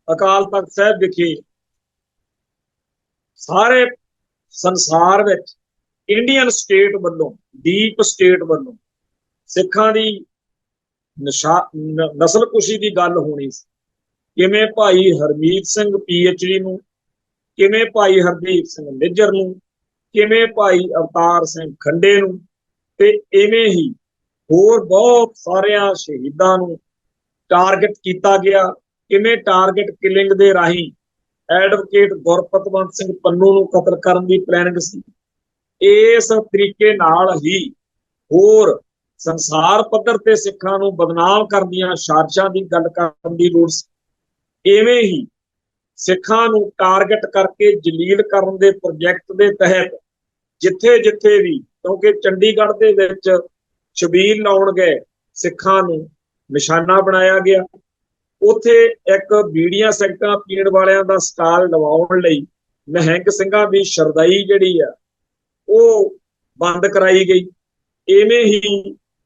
ਅਕਾਲ ਤਖਤ ਸਾਹਿਬ ਵਿਖੇ ਸਾਰੇ ਸੰਸਾਰ ਵਿੱਚ ਇੰਡੀਅਨ ਸਟੇਟ ਵੱਲੋਂ, ਡੀਪ ਸਟੇਟ ਵੱਲੋਂ ਸਿੱਖਾਂ ਦੀ ਨਸਲਕੁਸ਼ੀ ਦੀ ਗੱਲ ਹੋਣੀ ਸੀ, ਕਿਵੇਂ ਭਾਈ ਹਰਮੀਤ ਸਿੰਘ PhD ਨੂੰ, ਕਿਵੇਂ ਭਾਈ ਹਰਦੀਪ ਸਿੰਘ ਨਿੱਜਰ ਨੂੰ, ਕਿਵੇਂ ਭਾਈ ਅਵਤਾਰ ਸਿੰਘ ਖੰਡੇ ਨੂੰ, ਤੇ ਇਵੇਂ ਹੀ ਹੋਰ ਬਹੁਤ ਸਾਰਿਆਂ ਸ਼ਹੀਦਾਂ ਨੂੰ ਟਾਰਗੇਟ ਕੀਤਾ ਗਿਆ। ਕਿਵੇਂ ਟਾਰਗੇਟ ਕਿਲਿੰਗ ਦੇ ਰਾਹੀਂ ਐਡਵੋਕੇਟ ਗੁਰਪਤਵੰਤ ਸਿੰਘ ਪੰਨੂ ਨੂੰ ਕਤਲ ਕਰਨ ਦੀ ਪਲੈਨਿੰਗ ਸੀ। ਇਸ ਤਰੀਕੇ ਨਾਲ ਹੀ ਹੋਰ ਸੰਸਾਰ ਪੱਧਰ ਤੇ ਸਿੱਖਾਂ ਨੂੰ ਬਦਨਾਮ ਕਰਨ ਦੀਆਂ ਸਾਜ਼ਿਸ਼ਾਂ ਦੀ ਗੱਲ ਕਰਨ ਦੀ ਲੋੜ ਸੀ। ਇਵੇਂ ਹੀ ਸਿੱਖਾਂ ਨੂੰ ਟਾਰਗੇਟ ਕਰਕੇ ਜਲੀਲ ਕਰਨ ਦੇ ਪ੍ਰੋਜੈਕਟ ਦੇ ਤਹਿਤ ਜਿੱਥੇ ਜਿੱਥੇ ਵੀ, ਕਿਉਂਕਿ ਚੰਡੀਗੜ੍ਹ ਦੇ ਵਿੱਚ ਛਬੀਲ ਲਾਉਣ ਗਏ ਸਿੱਖਾਂ ਨੂੰ ਨਿਸ਼ਾਨਾ ਬਣਾਇਆ ਗਿਆ। ਉੱਥੇ ਇੱਕ ਬੀੜੀਆਂ ਸਿਗਰਟਾਂ ਪੀਣ ਵਾਲਿਆਂ ਦਾ ਸਟਾਲ ਲਵਾਉਣ ਲਈ ਨਿਹੰਗ ਸਿੰਘਾਂ ਦੀ ਸ਼ਰਦਾਈ ਜਿਹੜੀ ਆ ਉਹ ਬੰਦ ਕਰਾਈ ਗਈ। ਇਵੇਂ ਹੀ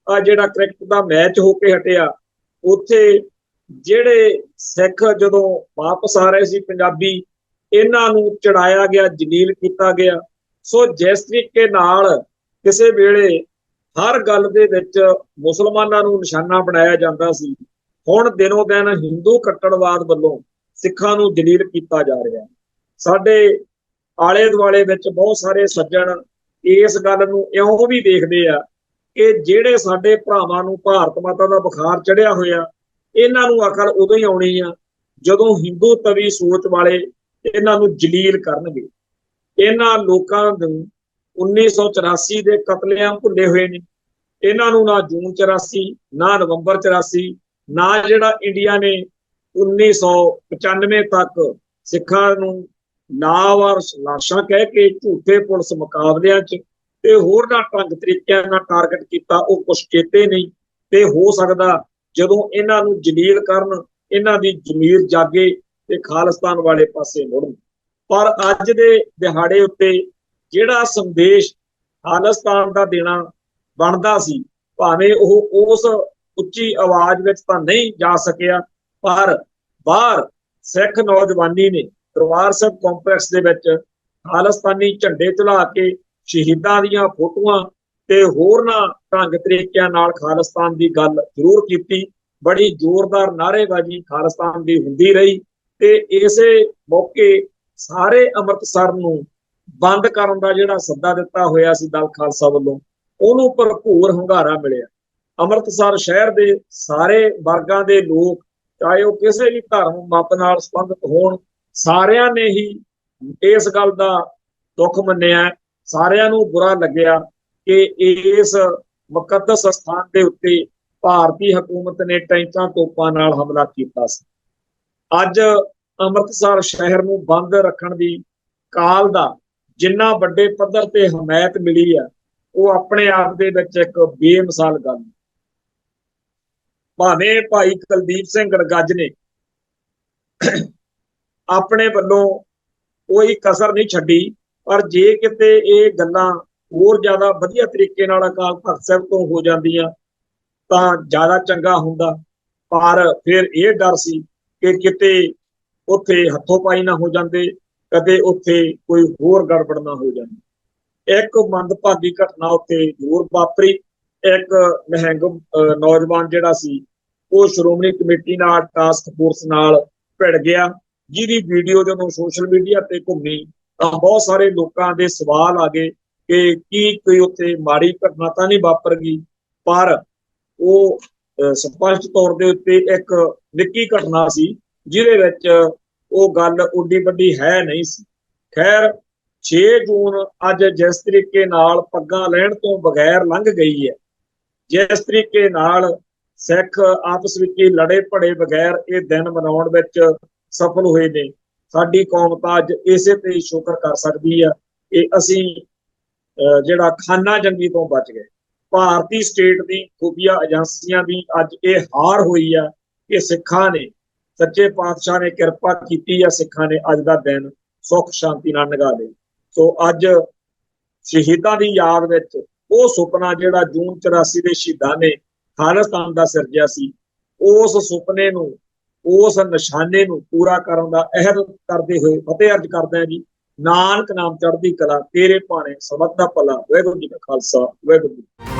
ਆ ਜਿਹੜਾ ਕ੍ਰਿਕਟ ਦਾ ਮੈਚ ਹੋ ਕੇ ਹਟਿਆ, ਉੱਥੇ ਜਿਹੜੇ ਸਿੱਖ ਜਦੋਂ ਵਾਪਸ ਆ ਰਹੇ ਸੀ ਪੰਜਾਬੀ, ਇਹਨਾਂ ਨੂੰ ਚੜਾਇਆ ਗਿਆ, ਜਲੀਲ ਕੀਤਾ ਗਿਆ। ਸੋ ਜਿਸ ਤਰੀਕੇ ਨਾਲ ਕਿਸੇ ਵੇਲੇ ਹਰ ਗੱਲ ਦੇ ਵਿੱਚ ਮੁਸਲਮਾਨਾਂ ਨੂੰ ਨਿਸ਼ਾਨਾ ਬਣਾਇਆ ਜਾਂਦਾ ਸੀ, ਹੁਣ ਦਿਨੋਂ ਦਿਨ ਹਿੰਦੂ ਕੱਟੜਵਾਦ ਵੱਲੋਂ ਸਿੱਖਾਂ ਨੂੰ ਜਲੀਲ ਕੀਤਾ ਜਾ ਰਿਹਾ। ਸਾਡੇ ਆਲੇ ਦੁਆਲੇ ਵਿੱਚ ਬਹੁਤ ਸਾਰੇ ਸੱਜਣ ਇਸ ਗੱਲ ਨੂੰ ਇਉਂ ਵੀ ਦੇਖਦੇ ਆ ਕਿ ਜਿਹੜੇ ਸਾਡੇ ਭਰਾਵਾਂ ਨੂੰ ਭਾਰਤ ਮਾਤਾ ਦਾ ਬੁਖਾਰ ਚੜਿਆ ਹੋਇਆ, ਇਹਨਾਂ ਨੂੰ ਅਕਲ ਉਦੋਂ ਹੀ ਆਉਣੀ ਆ ਜਦੋਂ ਹਿੰਦੂ ਤਵੀ ਸੋਚ ਵਾਲੇ ਇਹਨਾਂ ਨੂੰ ਜਲੀਲ ਕਰਨਗੇ। ਇਹਨਾਂ ਲੋਕਾਂ ਨੂੰ 1984 ਦੇ ਕਤਲੇਆਮ ਭੁੱਲੇ ਹੋਏ ਨੇ। ਇਹਨਾਂ ਨੂੰ ਨਾ ਜੂਨ 84, ਨਾ ਨਵੰਬਰ 84, ਨਾ ਜਿਹੜਾ ਇੰਡੀਆ ਨੇ 1995 ਤੱਕ ਸਿੱਖਾਂ ਨੂੰ ਨਾਵਾਰ ਲਾਸ਼ਾਂ ਕਹਿ ਕੇ ਝੂਠੇ ਪੁਲਿਸ ਮੁਕਾਬਲਿਆਂ 'ਚ ਤੇ ਹੋਰ ਨਾ ਢੰਗ ਤਰੀਕਿਆਂ ਨਾਲ ਟਾਰਗੇਟ ਕੀਤਾ, ਉਹ ਕੁਛ ਚੇਤੇ ਨਹੀਂ। ਤੇ ਹੋ ਸਕਦਾ ਜਦੋਂ ਇਹਨਾਂ ਨੂੰ ਜਲੀਲ ਕਰਨ, ਇਹਨਾਂ ਦੀ ਜ਼ਮੀਰ ਜਾਗੇ ਤੇ ਖਾਲਿਸਤਾਨ ਵਾਲੇ ਪਾਸੇ ਮੁੜਨ। ਪਰ ਅੱਜ ਦੇ ਦਿਹਾੜੇ ਉੱਤੇ ਜਿਹੜਾ ਸੰਦੇਸ਼ ਖਾਲਿਸਤਾਨ ਦਾ ਦੇਣਾ ਬਣਦਾ ਸੀ, ਭਾਵੇਂ ਉਹ ਉਸ ਉੱਚੀ ਆਵਾਜ਼ ਵਿੱਚ ਤਾਂ ਨਹੀਂ ਜਾ ਸਕਿਆ, ਪਰ ਬਾਹਰ ਸਿੱਖ ਨੌਜਵਾਨੀ ਨੇ ਦਰਬਾਰ ਸਾਹਿਬ ਕੰਪਲੈਕਸ ਦੇ ਵਿੱਚ ਖਾਲਿਸਤਾਨੀ ਝੰਡੇ ਚੜਾ ਕੇ ਸ਼ਹੀਦਾਂ ਦੀਆਂ ਫੋਟੋਆਂ ਤੇ ਹੋਰਨਾਂ ਢੰਗ ਤਰੀਕਿਆਂ ਨਾਲ ਖਾਲਿਸਤਾਨ ਦੀ ਗੱਲ ਜ਼ਰੂਰ ਕੀਤੀ। ਬੜੀ ਜ਼ੋਰਦਾਰ ਨਾਅਰੇਬਾਜ਼ੀ ਖਾਲਿਸਤਾਨ ਦੀ ਹੁੰਦੀ ਰਹੀ ਤੇ ਇਸੇ ਮੌਕੇ ਸਾਰੇ ਅੰਮ੍ਰਿਤਸਰ ਨੂੰ ਬੰਦ ਕਰਨ ਦਾ ਜਿਹੜਾ ਸੱਦਾ ਦਿੱਤਾ ਹੋਇਆ ਸੀ ਦਲ ਖਾਲਸਾ ਵੱਲੋਂ, ਉਹਨੂੰ ਭਰਪੂਰ ਹੁੰਗਾਰਾ ਮਿਲਿਆ। ਅੰਮ੍ਰਿਤਸਰ ਸ਼ਹਿਰ ਦੇ ਸਾਰੇ ਵਰਗਾਂ ਦੇ ਲੋਕ, ਚਾਹੇ ਉਹ ਕਿਸੇ ਵੀ ਧਰਮ ਮਤ ਨਾਲ ਸੰਬੰਧਿਤ ਹੋਣ, ਸਾਰਿਆਂ ਨੇ ਹੀ ਇਸ ਗੱਲ ਦਾ ਦੁੱਖ ਮੰਨਿਆ। ਸਾਰਿਆਂ ਨੂੰ ਬੁਰਾ ਲੱਗਿਆ ਕਿ ਇਸ ਮੁਕੱਦਸ ਸਥਾਨ ਦੇ ਉੱਤੇ ਭਾਰਤੀ ਹਕੂਮਤ ਨੇ ਟੈਂਕਾਂ ਤੋਪਾਂ ਨਾਲ ਹਮਲਾ ਕੀਤਾ ਸੀ। ਅੱਜ ਅੰਮ੍ਰਿਤਸਰ ਸ਼ਹਿਰ ਨੂੰ ਬੰਦ ਰੱਖਣ ਦੀ ਕਾਲ ਦਾ ਜਿੰਨਾ ਵੱਡੇ ਪੱਧਰ ਤੇ ਹਮਾਇਤ ਮਿਲੀ ਆ, ਉਹ ਆਪਣੇ ਆਪ ਦੇ ਵਿੱਚ ਇੱਕ ਬੇਮਿਸਾਲ ਗੱਲ ਹੈ। ਭਾਵੇਂ ਭਾਈ ਕੁਲਦੀਪ ਸਿੰਘ ਗੜਗੱਜ ਨੇ ਆਪਣੇ ਵੱਲੋਂ ਕੋਈ ਕਸਰ ਨਹੀਂ ਛੱਡੀ, ਪਰ ਜੇ ਕਿਤੇ ਇਹ ਗੱਲਾਂ ਹੋਰ ਜ਼ਿਆਦਾ ਵਧੀਆ ਤਰੀਕੇ ਨਾਲ ਅਕਾਲ ਤਖ਼ਤ ਸਾਹਿਬ ਤੋਂ ਹੋ ਜਾਂਦੀਆਂ ਤਾਂ ਜ਼ਿਆਦਾ ਚੰਗਾ ਹੁੰਦਾ। ਪਰ ਫਿਰ ਇਹ ਡਰ ਸੀ ਕਿ ਕਿਤੇ ਉੱਥੇ ਹੱਥੋਂ ਪਾਈ ਨਾ ਹੋ ਜਾਂਦੇ, ਕਦੇ ਉੱਥੇ ਕੋਈ ਹੋਰ ਗੜਬੜ ਨਾ ਹੋ ਜਾਂਦੀ। ਇੱਕ ਮੰਦਭਾਗੀ ਘਟਨਾ ਉੱਥੇ ਜ਼ਰੂਰ ਵਾਪਰੀ। ਇੱਕ ਨਿਹੰਗ ਨੌਜਵਾਨ ਜਿਹੜਾ ਸੀ ਉਹ ਸ਼੍ਰੋਮਣੀ ਕਮੇਟੀ ਨਾਲ ਟਾਸਕ ਫੋਰਸ ਨਾਲ ਭਿੜ ਗਿਆ, ਜਿਹਦੀ ਵੀਡੀਓ ਜਦੋਂ ਸੋਸ਼ਲ ਮੀਡੀਆ ਤੇ ਘੁੰਮੀ ਤਾਂ ਬਹੁਤ ਸਾਰੇ ਲੋਕਾਂ ਦੇ ਸਵਾਲ ਆ ਗਏ ਕਿ ਕੀ ਕੋਈ ਉੱਥੇ ਮਾੜੀ ਘਟਨਾ ਤਾਂ ਨਹੀਂ ਵਾਪਰ ਗਈ। ਪਰ ਉਹ ਸਪਸ਼ਟ ਤੌਰ ਦੇ ਉੱਤੇ ਇੱਕ ਨਿੱਕੀ ਘਟਨਾ ਸੀ, ਜਿਹਦੇ ਵਿੱਚ ਉਹ ਗੱਲ ਓਡੀ ਵੱਡੀ ਹੈ ਨਹੀਂ ਸੀ। ਖੈਰ 6 ਜੂਨ ਅੱਜ ਜਿਸ ਤਰੀਕੇ ਨਾਲ ਪੱਗਾਂ ਲੈਣ ਤੋਂ ਬਗੈਰ ਲੰਘ ਗਈ ਹੈ, ਜਿਸ ਤਰੀਕੇ ਨਾਲ ਸਿੱਖ ਆਪਸ ਵਿੱਚ ਲੜੇ ਭੜੇ ਬਗੈਰ ਇਹ ਦਿਨ ਮਨਾਉਣ ਵਿੱਚ ਸਫਲ ਹੋਏ ਨੇ, ਸਾਡੀ ਕੌਮ ਤਾਂ ਅੱਜ ਇਸੇ ਤੇ ਹੀ ਸ਼ੁਕਰ ਕਰ ਸਕਦੀ ਆ ਕਿ ਅਸੀਂ ਜਿਹੜਾ ਖਾਨਾ ਜੰਗੀ ਤੋਂ ਬਚ ਗਏ। ਭਾਰਤੀ ਸਟੇਟ ਦੀ ਖੁਫੀਆ ਏਜੰਸੀਆਂ ਦੀ ਅੱਜ ਇਹ ਹਾਰ ਹੋਈ ਆ ਕਿ ਸਿੱਖਾਂ ਨੇ, ਸੱਚੇ ਪਾਤਸ਼ਾਹ ਨੇ ਕਿਰਪਾ ਕੀਤੀ ਆ, ਸਿੱਖਾਂ ਨੇ ਅੱਜ ਦਾ ਦਿਨ ਸੁੱਖ ਸ਼ਾਂਤੀ ਨਾਲ ਲੰਘਾ ਲਿਆ। ਸੋ ਅੱਜ ਸ਼ਹੀਦਾਂ ਦੀ ਯਾਦ ਵਿੱਚ ਉਹ ਸੁਪਨਾ ਜਿਹੜਾ ਜੂਨ 84 ਦੇ ਸ਼ਹੀਦਾਂ ਨੇ ਖਾਲਿਸਤਾਨ ਦਾ ਸਿਰਜਿਆ ਸੀ, ਉਸ ਸੁਪਨੇ ਨੂੰ, ਉਸ ਨਿਸ਼ਾਨੇ ਨੂੰ ਪੂਰਾ ਕਰਨ ਦਾ ਅਹਿਦ ਕਰਦੇ ਹੋਏ ਫਤਿਹ ਅਰਜ ਕਰਦੇ ਹਾਂ ਜੀ। ਨਾਨਕ ਨਾਮ ਚੜ੍ਹਦੀ ਕਲਾ, ਤੇਰੇ ਭਾਣੇ ਸਬਦ ਦਾ ਭਲਾ। ਵਾਹਿਗੁਰੂ ਜੀ ਕਾ ਖਾਲਸਾ, ਵਾਹਿਗੁਰੂ ਜੀ।